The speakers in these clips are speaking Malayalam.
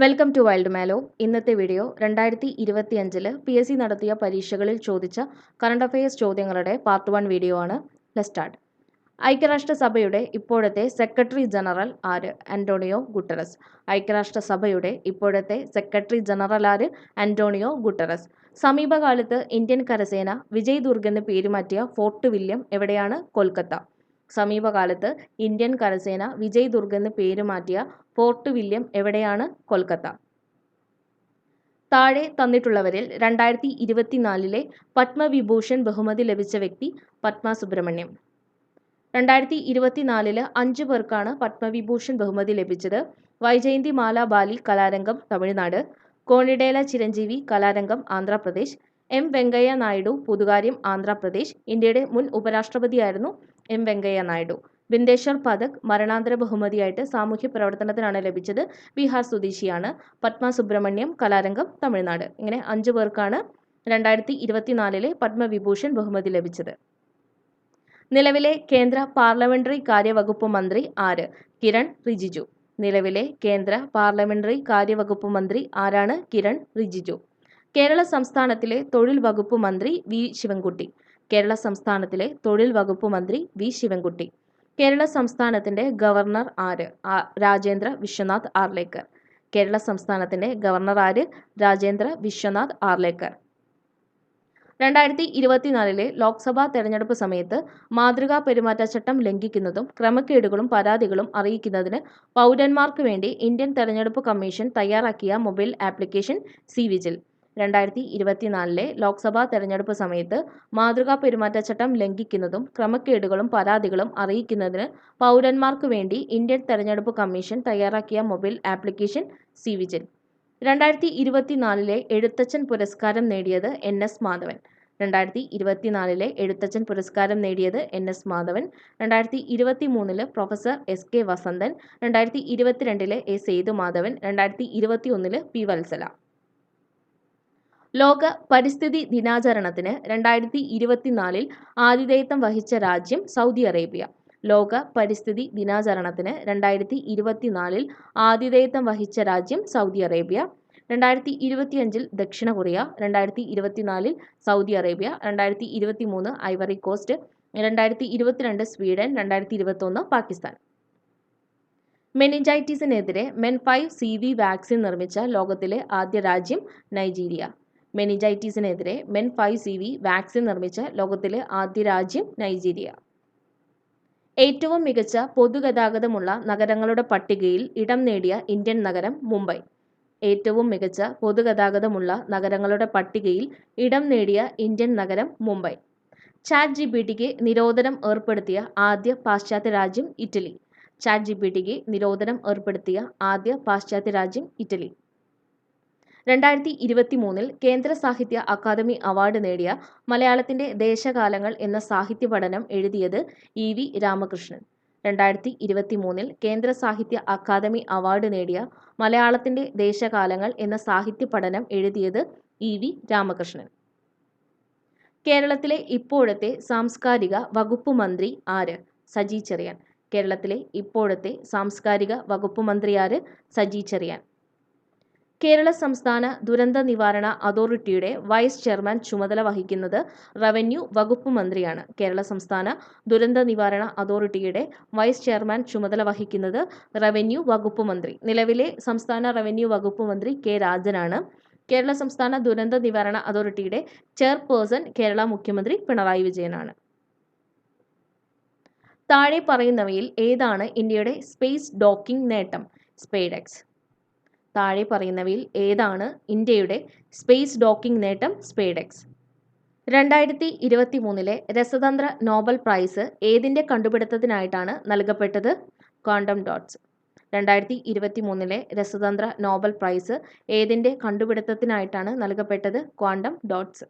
വെൽക്കം ടു വൈൽഡ് മാലോ. ഇന്നത്തെ വീഡിയോ 2025 PSC നടത്തിയ പരീക്ഷകളിൽ ചോദിച്ച കറണ്ട് അഫയേഴ്സ് ചോദ്യങ്ങളുടെ പാർട്ട് 1 വീഡിയോ ആണ്. Let's start. ഐക്യരാഷ്ട്രസഭയുടെ ഇപ്പോഴത്തെ സെക്രട്ടറി ജനറൽ ആര്? Antonio Guterres. ഐക്യരാഷ്ട്രസഭയുടെ ഇപ്പോഴത്തെ സെക്രട്ടറി ജനറൽ ആര്? Antonio Guterres. സമീപകാലത്ത് ഇന്ത്യൻ കരസേന വിജയ് ദുർഗ് എന്ന് പേരുമാറ്റിയ ഫോർട്ട് വില്യം എവിടെയാണ്? കൊൽക്കത്ത. സമീപകാലത്ത് ഇന്ത്യൻ കരസേന വിജയ് ദുർഗ് എന്ന് പേരുമാറ്റിയ ഫോർട്ട് വില്യം എവിടെയാണ്? കൊൽക്കത്ത. താഴെ തന്നിട്ടുള്ളവരിൽ 2024 പത്മവിഭൂഷൺ ബഹുമതി ലഭിച്ച വ്യക്തി? പത്മ സുബ്രഹ്മണ്യം. 2024 5 പേർക്കാണ് പത്മവിഭൂഷൺ ബഹുമതി ലഭിച്ചത്. വൈജയന്തിമാല ബാലി കലാരംഗം തമിഴ്നാട്, കോണിഡേല ചിരഞ്ജീവി കലാരംഗം ആന്ധ്രാപ്രദേശ്, എം വെങ്കയ്യ നായിഡു പൊതുകാര്യം ആന്ധ്രാപ്രദേശ്. ഇന്ത്യയുടെ മുൻ ഉപരാഷ്ട്രപതിയായിരുന്നു എം വെങ്കയ്യ നായിഡു. ബിന്ദേശ്വർ പഥക് മരണാന്തര ബഹുമതിയായിട്ട് സാമൂഹ്യ പ്രവർത്തനത്തിനാണ് ലഭിച്ചത്. ബീഹാർ സ്വദേശിയാണ്. പത്മ സുബ്രഹ്മണ്യം കലാരംഗം തമിഴ്നാട്. ഇങ്ങനെ 5 പേർക്കാണ് 2024 പത്മവിഭൂഷൺ ബഹുമതി ലഭിച്ചത്. നിലവിലെ കേന്ദ്ര പാർലമെന്ററി കാര്യവകുപ്പ് മന്ത്രി ആര്? കിരൺ റിജിജു. നിലവിലെ കേന്ദ്ര പാർലമെന്ററി കാര്യവകുപ്പ് മന്ത്രി ആരാണ്? കിരൺ റിജിജു. കേരള സംസ്ഥാനത്തിലെ തൊഴിൽ വകുപ്പ് മന്ത്രി വി ശിവൻകുട്ടി. കേരള സംസ്ഥാനത്തിലെ തൊഴിൽ വകുപ്പ് മന്ത്രി വി ശിവൻകുട്ടി. കേരള സംസ്ഥാനത്തിന്റെ ഗവർണർ ആര്? രാജേന്ദ്ര വിശ്വനാഥ് ആർലേക്കർ. കേരള സംസ്ഥാനത്തിന്റെ ഗവർണർ ആര്? രാജേന്ദ്ര വിശ്വനാഥ് ആർലേക്കർ. 2024 ലോക്സഭാ തെരഞ്ഞെടുപ്പ് സമയത്ത് മാതൃകാ പെരുമാറ്റച്ചട്ടം ലംഘിക്കുന്നതും ക്രമക്കേടുകളും പരാതികളും അറിയിക്കുന്നതിന് പൗരന്മാർക്ക് വേണ്ടി ഇന്ത്യൻ തെരഞ്ഞെടുപ്പ് കമ്മീഷൻ തയ്യാറാക്കിയ mobile application C vigil. 2024 Lok Sabha തെരഞ്ഞെടുപ്പ് സമയത്ത് മാതൃകാ പെരുമാറ്റച്ചട്ടം ലംഘിക്കുന്നതും ക്രമക്കേടുകളും പരാതികളും അറിയിക്കുന്നതിന് പൗരന്മാർക്ക് വേണ്ടി ഇന്ത്യൻ തെരഞ്ഞെടുപ്പ് കമ്മീഷൻ തയ്യാറാക്കിയ mobile application C vigil. 2024 Ezhuthachan പുരസ്കാരം നേടിയത് NS മാധവൻ. 2024 എഴുത്തച്ഛൻ പുരസ്കാരം നേടിയത് NS Madhavan. 2023 professor SK Vasanthan. 2022 A Sethumadhavan. 2021 P Valsala. ലോക പരിസ്ഥിതി ദിനാചരണത്തിന് 2024 ആതിഥേയത്വം വഹിച്ച രാജ്യം സൗദി അറേബ്യ. ലോക പരിസ്ഥിതി ദിനാചരണത്തിന് 2024 ആതിഥേയത്വം വഹിച്ച രാജ്യം സൗദി അറേബ്യ. 2025 ദക്ഷിണ Korea, 2024 Saudi Arabia, 2023 Ivory Coast, 2022 Sweden, 2021 Pakistan. മെനിഞ്ചൈറ്റിസിനെതിരെ MEN5CV വാക്സിൻ നിർമ്മിച്ച ലോകത്തിലെ ആദ്യ രാജ്യം നൈജീരിയ. മെനിഞ്ചൈറ്റിസിനെതിരെ MEN5CV വാക്സിൻ നിർമ്മിച്ച ലോകത്തിലെ ആദ്യ രാജ്യം നൈജീരിയ. ഏറ്റവും മികച്ച പൊതുഗതാഗതമുള്ള നഗരങ്ങളുടെ പട്ടികയിൽ ഇടം നേടിയ ഇന്ത്യൻ നഗരം മുംബൈ. ഏറ്റവും മികച്ച പൊതുഗതാഗതമുള്ള നഗരങ്ങളുടെ പട്ടികയിൽ ഇടം നേടിയ ഇന്ത്യൻ നഗരം മുംബൈ. ChatGPTക്ക് നിരോധനം ഏർപ്പെടുത്തിയ ആദ്യ പാശ്ചാത്യ രാജ്യം ഇറ്റലി. ChatGPTക്ക് നിരോധനം ഏർപ്പെടുത്തിയ ആദ്യ പാശ്ചാത്യ രാജ്യം ഇറ്റലി. 2023 കേന്ദ്ര സാഹിത്യ അക്കാദമി അവാർഡ് നേടിയ മലയാളത്തിന്റെ ദേശകാലങ്ങൾ എന്ന സാഹിത്യ പഠനം എഴുതിയത് EV രാമകൃഷ്ണൻ. 2023 കേന്ദ്ര സാഹിത്യ അക്കാദമി അവാർഡ് നേടിയ മലയാളത്തിന്റെ ദേശകാലങ്ങൾ എന്ന സാഹിത്യ പഠനം എഴുതിയത് EV രാമകൃഷ്ണൻ. കേരളത്തിലെ ഇപ്പോഴത്തെ സാംസ്കാരിക വകുപ്പ് മന്ത്രി ആര്? സജി ചെറിയാൻ. കേരളത്തിലെ ഇപ്പോഴത്തെ സാംസ്കാരിക വകുപ്പ് മന്ത്രി ആര്? സജി ചെറിയാൻ. കേരള സംസ്ഥാന ദുരന്ത നിവാരണ അതോറിറ്റിയുടെ വൈസ് ചെയർമാൻ ചുമതല വഹിക്കുന്നത് റവന്യൂ വകുപ്പ് മന്ത്രിയാണ്. കേരള സംസ്ഥാന ദുരന്ത നിവാരണ അതോറിറ്റിയുടെ വൈസ് ചെയർമാൻ ചുമതല വഹിക്കുന്നത് റവന്യൂ വകുപ്പ് മന്ത്രി. നിലവിലെ സംസ്ഥാന റവന്യൂ വകുപ്പ് മന്ത്രി K രാജനാണ്. കേരള സംസ്ഥാന ദുരന്ത നിവാരണ അതോറിറ്റിയുടെ ചെയർപേഴ്സൺ കേരള മുഖ്യമന്ത്രി പിണറായി വിജയനാണ്. താഴെ പറയുന്നവയിൽ ഏതാണ് ഇന്ത്യയുടെ സ്പേസ് ഡോക്കിംഗ് നേട്ടം? സ്പേഡെക്സ്. താഴെ പറയുന്നവയിൽ ഏതാണ് ഇന്ത്യയുടെ സ്പേസ് ഡോക്കിംഗ് നേട്ടം? സ്പേഡെക്സ്. 2023 രസതന്ത്ര നോബൽ പ്രൈസ് ഏതിന്റെ കണ്ടുപിടുത്തത്തിനായിട്ടാണ് നൽകപ്പെട്ടത്? Quantum dots. 2023 രസതന്ത്ര നോബൽ പ്രൈസ് ഏതിന്റെ കണ്ടുപിടുത്തത്തിനായിട്ടാണ് നൽകപ്പെട്ടത്? Quantum dots.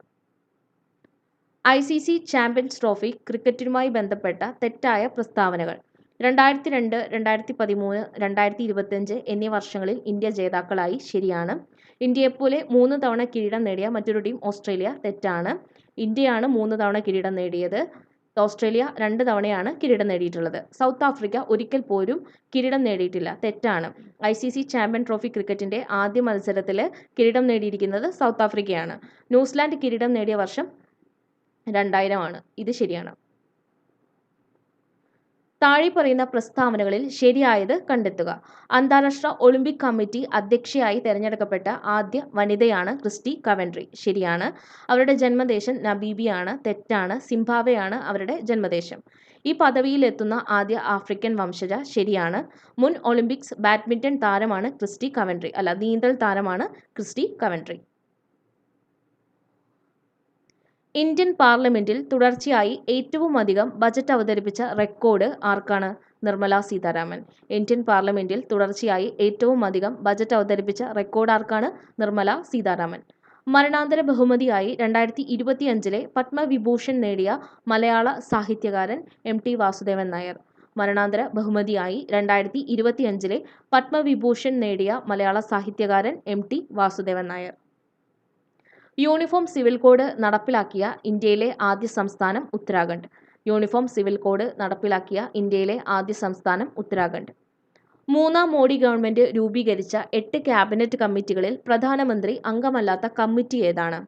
ICC champions trophy ക്രിക്കറ്റുമായി ബന്ധപ്പെട്ട തെറ്റായ പ്രസ്താവനകൾ. 2002, 2013, 2025 എന്നീ വർഷങ്ങളിൽ ഇന്ത്യ ജേതാക്കളായി. ശരിയാണ്. ഇന്ത്യയെപ്പോലെ 3 തവണ കിരീടം നേടിയ മറ്റൊരു ടീം ഓസ്ട്രേലിയ. തെറ്റാണ്. ഇന്ത്യയാണ് 3 തവണ കിരീടം നേടിയത്. ഓസ്ട്രേലിയ 2 തവണയാണ് കിരീടം നേടിയിട്ടുള്ളത്. സൗത്ത് ആഫ്രിക്ക ഒരിക്കൽ പോലും കിരീടം നേടിയിട്ടില്ല. തെറ്റാണ്. ICC ചാമ്പ്യൻ ട്രോഫി ക്രിക്കറ്റിന്റെ ആദ്യ മത്സരത്തിൽ കിരീടം നേടിയിരിക്കുന്നത് സൗത്ത് ആഫ്രിക്കയാണ്. ന്യൂസിലാൻഡ് കിരീടം നേടിയ വർഷം 2000 ആണ്. ഇത് ശരിയാണ്. താഴെ പറയുന്ന പ്രസ്താവനകളിൽ ശരിയായത് കണ്ടെത്തുക. അന്താരാഷ്ട്ര ഒളിമ്പിക് കമ്മിറ്റി അധ്യക്ഷയായി തെരഞ്ഞെടുക്കപ്പെട്ട ആദ്യ വനിതയാണ് ക്രിസ്റ്റി കവൻട്രി. ശരിയാണ്. അവരുടെ ജന്മദേശം നമീബിയയാണ്. തെറ്റാണ്. സിംബാബ്വേയാണ് അവരുടെ ജന്മദേശം. ഈ പദവിയിലെത്തുന്ന ആദ്യ ആഫ്രിക്കൻ വംശജ. ശരിയാണ്. മുൻ ഒളിമ്പിക്സ് ബാഡ്മിന്റൺ താരമാണ് ക്രിസ്റ്റി കവൻട്രി. അല്ല, നീന്തൽ താരമാണ് ക്രിസ്റ്റി കവൻട്രി. ഇന്ത്യൻ പാർലമെന്റിൽ തുടർച്ചയായി ഏറ്റവുമധികം ബജറ്റ് അവതരിപ്പിച്ച റെക്കോർഡ് ആർക്കാണ്? നിർമ്മല സീതാരാമൻ. ഇന്ത്യൻ പാർലമെന്റിൽ തുടർച്ചയായി ഏറ്റവുമധികം ബജറ്റ് അവതരിപ്പിച്ച റെക്കോർഡ് ആർക്കാണ്? നിർമ്മല സീതാരാമൻ. മരണാന്തര ബഹുമതിയായി 2025 പത്മവിഭൂഷൺ നേടിയ മലയാള സാഹിത്യകാരൻ MT വാസുദേവൻ നായർ. മരണാന്തര ബഹുമതിയായി 2025 പത്മവിഭൂഷൺ നേടിയ മലയാള സാഹിത്യകാരൻ MT Vasudevan Nair. Uniform civil code നടപ്പിലാക്കിയ ഇന്ത്യയിലെ ആദ്യ സംസ്ഥാനം ഉത്തരാഖണ്ഡ്. യൂണിഫോം സിവിൽ കോഡ് നടപ്പിലാക്കിയ ഇന്ത്യയിലെ ആദ്യ സംസ്ഥാനം ഉത്തരാഖണ്ഡ്. മൂന്നാം മോഡി ഗവൺമെന്റ് രൂപീകരിച്ച 8 ക്യാബിനറ്റ് കമ്മിറ്റികളിൽ പ്രധാനമന്ത്രി അംഗമല്ലാത്ത കമ്മിറ്റി ഏതാണ്?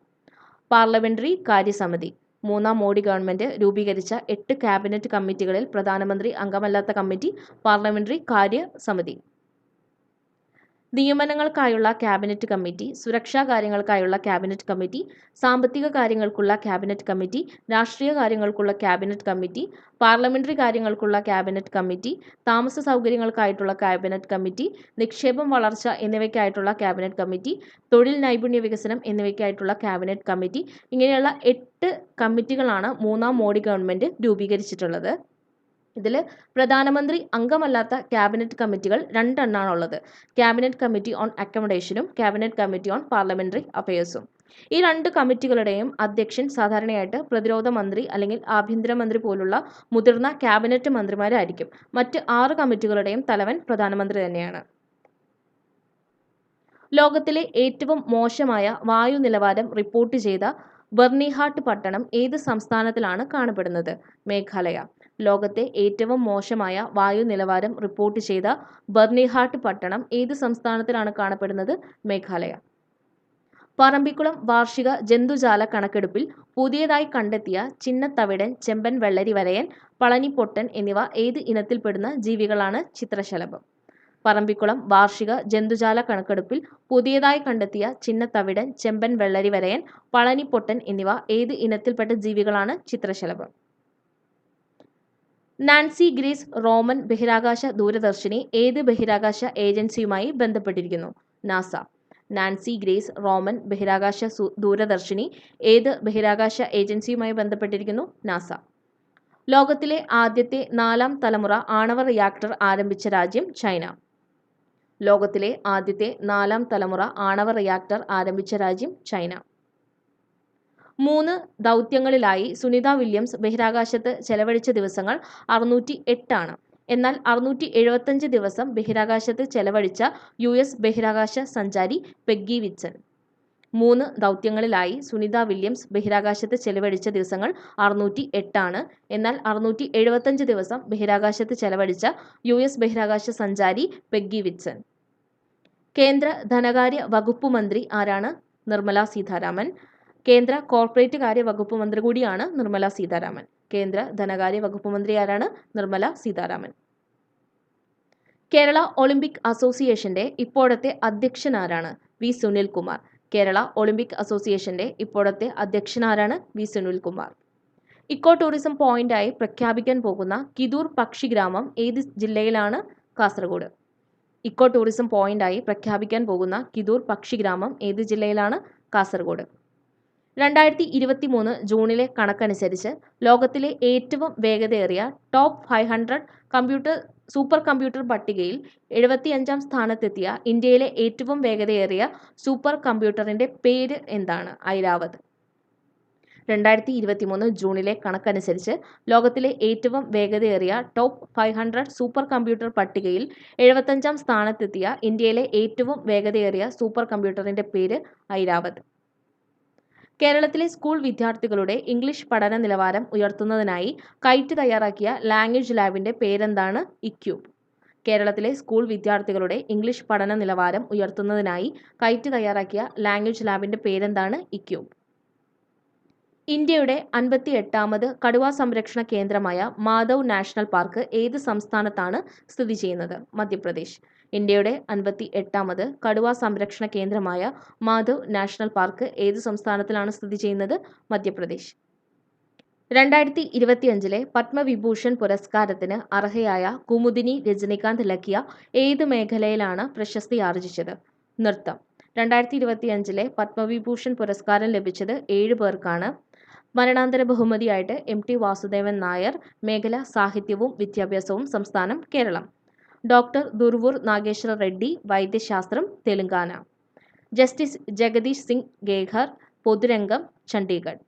പാർലമെന്ററി കാര്യസമിതി. മൂന്നാം മോഡി ഗവൺമെന്റ് രൂപീകരിച്ച 8 ക്യാബിനറ്റ് കമ്മിറ്റികളിൽ പ്രധാനമന്ത്രി അംഗമല്ലാത്ത കമ്മിറ്റി പാർലമെന്ററി കാര്യസമിതി. നിയമനങ്ങൾക്കായുള്ള ക്യാബിനറ്റ് കമ്മിറ്റി, സുരക്ഷാ കാര്യങ്ങൾക്കായുള്ള ക്യാബിനറ്റ് കമ്മിറ്റി, സാമ്പത്തിക കാര്യങ്ങൾക്കുള്ള ക്യാബിനറ്റ് കമ്മിറ്റി, രാഷ്ട്രീയ കാര്യങ്ങൾക്കുള്ള ക്യാബിനറ്റ് കമ്മിറ്റി, പാർലമെന്ററി കാര്യങ്ങൾക്കുള്ള ക്യാബിനറ്റ് കമ്മിറ്റി, താമസ സൗകര്യങ്ങൾക്കായിട്ടുള്ള ക്യാബിനറ്റ് കമ്മിറ്റി, നിക്ഷേപം, വളർച്ച എന്നിവയ്ക്കായിട്ടുള്ള ക്യാബിനറ്റ് കമ്മിറ്റി, തൊഴിൽ നൈപുണ്യ വികസനം എന്നിവയ്ക്കായിട്ടുള്ള ക്യാബിനറ്റ് കമ്മിറ്റി. ഇങ്ങനെയുള്ള 8 കമ്മിറ്റികളാണ് മൂന്നാം മോഡി ഗവൺമെന്റ് രൂപീകരിച്ചിട്ടുള്ളത്. ഇതിൽ പ്രധാനമന്ത്രി അംഗമല്ലാത്ത ക്യാബിനറ്റ് കമ്മിറ്റികൾ 2 എണ്ണാണുള്ളത്. ക്യാബിനറ്റ് കമ്മിറ്റി ഓൺ അക്കോമഡേഷനും ക്യാബിനറ്റ് കമ്മിറ്റി ഓൺ പാർലമെന്ററി അഫയേഴ്സും. ഈ 2 കമ്മിറ്റികളുടെയും അധ്യക്ഷൻ സാധാരണയായിട്ട് പ്രതിരോധ മന്ത്രി അല്ലെങ്കിൽ ആഭ്യന്തരമന്ത്രി പോലുള്ള മുതിർന്ന ക്യാബിനറ്റ് മന്ത്രിമാരായിരിക്കും. മറ്റ് 6 കമ്മിറ്റികളുടെയും തലവൻ പ്രധാനമന്ത്രി തന്നെയാണ്. ലോകത്തിലെ ഏറ്റവും മോശമായ വായു നിലവാരം റിപ്പോർട്ട് ചെയ്ത ബർണിഹാട്ട് പട്ടണം ഏത് സംസ്ഥാനത്തിലാണ് കാണപ്പെടുന്നത്? മേഘാലയ. ലോകത്തെ ഏറ്റവും മോശമായ വായു നിലവാരം റിപ്പോർട്ട് ചെയ്ത ബർണിഹാട്ട് പട്ടണം ഏത് സംസ്ഥാനത്തിലാണ് കാണപ്പെടുന്നത്? മേഘാലയ. പറമ്പിക്കുളം വാർഷിക ജന്തുജാല കണക്കെടുപ്പിൽ പുതിയതായി കണ്ടെത്തിയ ചിന്നത്തവിടൻ, ചെമ്പൻ വെള്ളരി വരയൻ, പളനിപ്പൊട്ടൻ എന്നിവ ഏത് ഇനത്തിൽപ്പെടുന്ന ജീവികളാണ്? ചിത്രശലഭം. പറമ്പിക്കുളം വാർഷിക ജന്തുജാല കണക്കെടുപ്പിൽ പുതിയതായി കണ്ടെത്തിയ ചിന്നത്തവിടൻ, ചെമ്പൻ വെള്ളരി വരയൻ, പളനിപ്പൊട്ടൻ എന്നിവ ഏത് ഇനത്തിൽപ്പെട്ട ജീവികളാണ്? ചിത്രശലഭം. നാൻസി ഗ്രേസ് റോമൻ ബഹിരാകാശ ദൂരദർശിനി ഏത് ബഹിരാകാശ ഏജൻസിയുമായി ബന്ധപ്പെട്ടിരിക്കുന്നു? നാസ. നാൻസി ഗ്രേസ് റോമൻ ബഹിരാകാശ ദൂരദർശിനി ഏത് ബഹിരാകാശ ഏജൻസിയുമായി ബന്ധപ്പെട്ടിരിക്കുന്നു? നാസ. ലോകത്തിലെ ആദ്യത്തെ 4ാം തലമുറ ആണവ റിയാക്ടർ ആരംഭിച്ച രാജ്യം? ചൈന. ലോകത്തിലെ ആദ്യത്തെ 4ാം തലമുറ ആണവ റിയാക്ടർ ആരംഭിച്ച രാജ്യം? ചൈന. 3 ദൗത്യങ്ങളിലായി സുനിത വില്യംസ് ബഹിരാകാശത്ത് ചെലവഴിച്ച ദിവസങ്ങൾ 608 ആണ്. എന്നാൽ 675 ദിവസം ബഹിരാകാശത്ത് ചെലവഴിച്ച US ബഹിരാകാശ സഞ്ചാരി പെഗ്ഗി വിറ്റ്സൺ. 3 ദൗത്യങ്ങളിലായി സുനിത വില്യംസ് ബഹിരാകാശത്ത് ചെലവഴിച്ച ദിവസങ്ങൾ 608 ആണ്. എന്നാൽ 675 ദിവസം ബഹിരാകാശത്ത് ചെലവഴിച്ച US ബഹിരാകാശ സഞ്ചാരി പെഗ്ഗി വിറ്റ്സൺ. കേന്ദ്ര ധനകാര്യ വകുപ്പ് മന്ത്രി ആരാണ്? നിർമ്മല സീതാരാമൻ. കേന്ദ്ര കോർപ്പറേറ്റ് കാര്യ വകുപ്പ് മന്ത്രി കൂടിയാണ് നിർമ്മല സീതാരാമൻ. കേന്ദ്ര ധനകാര്യ വകുപ്പ് മന്ത്രി ആരാണ്? നിർമ്മല സീതാരാമൻ. കേരള ഒളിമ്പിക് അസോസിയേഷന്റെ ഇപ്പോഴത്തെ അധ്യക്ഷൻ ആരാണ്? വി സുനിൽകുമാർ. കേരള ഒളിമ്പിക് അസോസിയേഷന്റെ ഇപ്പോഴത്തെ അധ്യക്ഷൻ ആരാണ്? വി സുനിൽകുമാർ. ഇക്കോ ടൂറിസം പോയിന്റായി പ്രഖ്യാപിക്കാൻ പോകുന്ന കിതൂർ പക്ഷിഗ്രാമം ഏത് ജില്ലയിലാണ്? കാസർഗോഡ്. ഇക്കോ ടൂറിസം പോയിന്റായി പ്രഖ്യാപിക്കാൻ പോകുന്ന കിതൂർ പക്ഷിഗ്രാമം ഏത് ജില്ലയിലാണ്? കാസർഗോഡ്. 2023 ജൂണിലെ കണക്കനുസരിച്ച് ലോകത്തിലെ ഏറ്റവും വേഗതയേറിയ ടോപ്പ് 500 സൂപ്പർ കമ്പ്യൂട്ടർ പട്ടികയിൽ 75ാം സ്ഥാനത്തെത്തിയ ഇന്ത്യയിലെ ഏറ്റവും വേഗതയേറിയ സൂപ്പർ കമ്പ്യൂട്ടറിന്റെ പേര് എന്താണ്? ഐരാവത്. 2023 ജൂണിലെ കണക്കനുസരിച്ച് ലോകത്തിലെ ഏറ്റവും വേഗതയേറിയ ടോപ്പ് 500 സൂപ്പർ കമ്പ്യൂട്ടർ പട്ടികയിൽ 75ാം സ്ഥാനത്തെത്തിയ ഇന്ത്യയിലെ ഏറ്റവും വേഗതയേറിയ സൂപ്പർ കമ്പ്യൂട്ടറിന്റെ പേര് ഐരാവത്. കേരളത്തിലെ സ്കൂൾ വിദ്യാർത്ഥികളുടെ ഇംഗ്ലീഷ് പഠന നിലവാരം ഉയർത്തുന്നതിനായി കൈറ്റ് തയ്യാറാക്കിയ ലാംഗ്വേജ് ലാബിന്റെ പേരെന്താണ്? ഇക്യൂബ്. കേരളത്തിലെ സ്കൂൾ വിദ്യാർത്ഥികളുടെ ഇംഗ്ലീഷ് പഠന നിലവാരം ഉയർത്തുന്നതിനായി കൈറ്റ് തയ്യാറാക്കിയ ലാംഗ്വേജ് ലാബിന്റെ പേരെന്താണ്? ഇക്യൂബ്. ഇന്ത്യയുടെ 58ാമത് കടുവാ സംരക്ഷണ കേന്ദ്രമായ മാധവ് നാഷണൽ പാർക്ക് ഏത് സംസ്ഥാനത്താണ് സ്ഥിതി ചെയ്യുന്നത്? മധ്യപ്രദേശ്. ഇന്ത്യയുടെ 58ാമത് കടുവാ സംരക്ഷണ കേന്ദ്രമായ മാധവ് നാഷണൽ പാർക്ക് ഏത് സംസ്ഥാനത്തിലാണ് സ്ഥിതി ചെയ്യുന്നത്? മധ്യപ്രദേശ്. 2025 പത്മവിഭൂഷൺ പുരസ്കാരത്തിന് അർഹയായ കുമുദിനി രജനികാന്ത് ലക്കിയ ഏത് മേഖലയിലാണ് പ്രശസ്തി ആർജിച്ചത്? നൃത്തം. 2025 പത്മവിഭൂഷൺ പുരസ്കാരം ലഭിച്ചത് 7 പേർക്കാണ്. മരണാന്തര ബഹുമതിയായിട്ട് MT വാസുദേവൻ നായർ. മേഖല സാഹിത്യവും വിദ്യാഭ്യാസവും. സംസ്ഥാനം കേരളം. ഡോക്ടർ ദുർവൂർ നാഗേശ്വര റെഡ്ഡി. വൈദ്യശാസ്ത്രം തെലുങ്കാന. ജസ്റ്റിസ് ജഗദീഷ് സിംഗ് ഗേഹർ. പൊതുരംഗം ചണ്ഡീഗഡ്.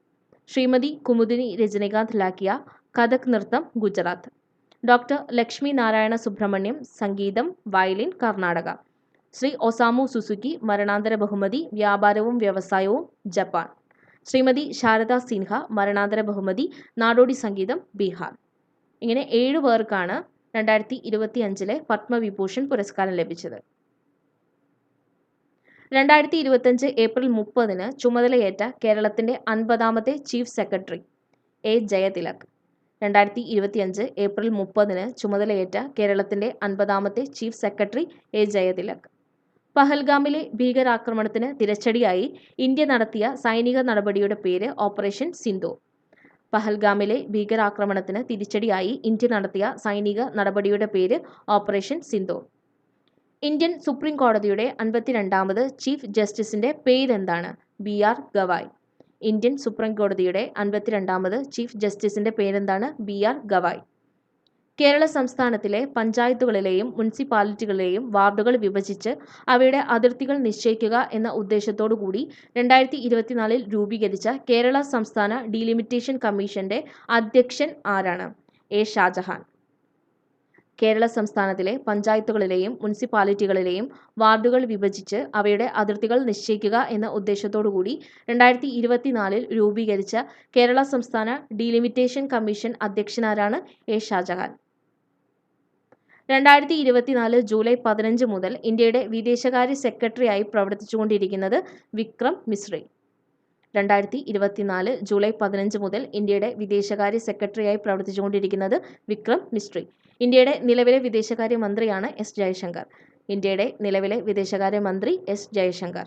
ശ്രീമതി കുമുദിനി രജനികാന്ത് ലാക്കിയ കഥക് നൃത്തം ഗുജറാത്ത്. ഡോക്ടർ ലക്ഷ്മി നാരായണ സുബ്രഹ്മണ്യം. സംഗീതം violin Karnataka. Shri Osamu Suzuki. മരണാന്തര ബഹുമതി വ്യാപാരവും വ്യവസായവും ജപ്പാൻ. ശ്രീമതി ശാരദ സിൻഹ. മരണാന്തര ബഹുമതി നാടോടി സംഗീതം ബീഹാർ. ഇങ്ങനെ 7 പേർക്കാണ് 2025 പത്മവിഭൂഷൺ പുരസ്കാരം ലഭിച്ചത്. 2025 ഏപ്രിൽ 30 ചുമതലയേറ്റ കേരളത്തിന്റെ 50ാമത്തെ chief secretary A. Jayathilak. 2025 April 30 ചുമതലയേറ്റ കേരളത്തിന്റെ 50ാമത്തെ ചീഫ് സെക്രട്ടറി A. ജയതിലക്. പഹൽഗാമിലെ ഭീകരാക്രമണത്തിന് തിരച്ചടിയായി ഇന്ത്യ നടത്തിയ സൈനിക നടപടിയുടെ പേര് ഓപ്പറേഷൻ സിന്ദൂർ. പഹൽഗാമിലെ ഭീകരാക്രമണത്തിന് തിരിച്ചടിയായി ഇന്ത്യ നടത്തിയ സൈനിക നടപടിയുടെ പേര് ഓപ്പറേഷൻ സിന്ദൂർ. ഇന്ത്യൻ സുപ്രീം കോടതിയുടെ 52ാമത് ചീഫ് ജസ്റ്റിസിന്റെ പേരെന്താണ്? BR ഗവായ്. ഇന്ത്യൻ സുപ്രീം കോടതിയുടെ 52ാമത് ചീഫ് ജസ്റ്റിസിന്റെ പേരെന്താണ്? BR ഗവായ്. കേരള സംസ്ഥാനത്തിലെ പഞ്ചായത്തുകളിലെയും മുനിസിപ്പാലിറ്റികളിലെയും വാർഡുകൾ വിഭജിച്ച് അവയുടെ അതിർത്തികൾ നിശ്ചയിക്കുക എന്ന ഉദ്ദേശത്തോടുകൂടി 2024 രൂപീകരിച്ച കേരള സംസ്ഥാന ഡീലിമിറ്റേഷൻ കമ്മീഷന്റെ അധ്യക്ഷൻ ആരാണ്? A. ഷാജഹാൻ. കേരള സംസ്ഥാനത്തിലെ പഞ്ചായത്തുകളിലെയും മുനിസിപ്പാലിറ്റികളിലെയും വാർഡുകൾ വിഭജിച്ച് അവയുടെ അതിർത്തികൾ നിശ്ചയിക്കുക എന്ന ഉദ്ദേശത്തോടുകൂടി 2024 രൂപീകരിച്ച കേരള സംസ്ഥാന ഡീലിമിറ്റേഷൻ കമ്മീഷൻ അധ്യക്ഷനാരാണ്? A. ഷാജഹാൻ. 2024 ജൂലൈ 15 മുതൽ ഇന്ത്യയുടെ വിദേശകാര്യ സെക്രട്ടറിയായി പ്രവർത്തിച്ചുകൊണ്ടിരിക്കുന്നത് വിക്രം മിശ്രി. 2024 ജൂലൈ 15 മുതൽ ഇന്ത്യയുടെ വിദേശകാര്യ സെക്രട്ടറിയായി പ്രവർത്തിച്ചുകൊണ്ടിരിക്കുന്നത് വിക്രം മിശ്രി. ഇന്ത്യയുടെ നിലവിലെ വിദേശകാര്യ മന്ത്രിയാണ് S. ജയശങ്കർ. ഇന്ത്യയുടെ നിലവിലെ വിദേശകാര്യ മന്ത്രി S. ജയശങ്കർ.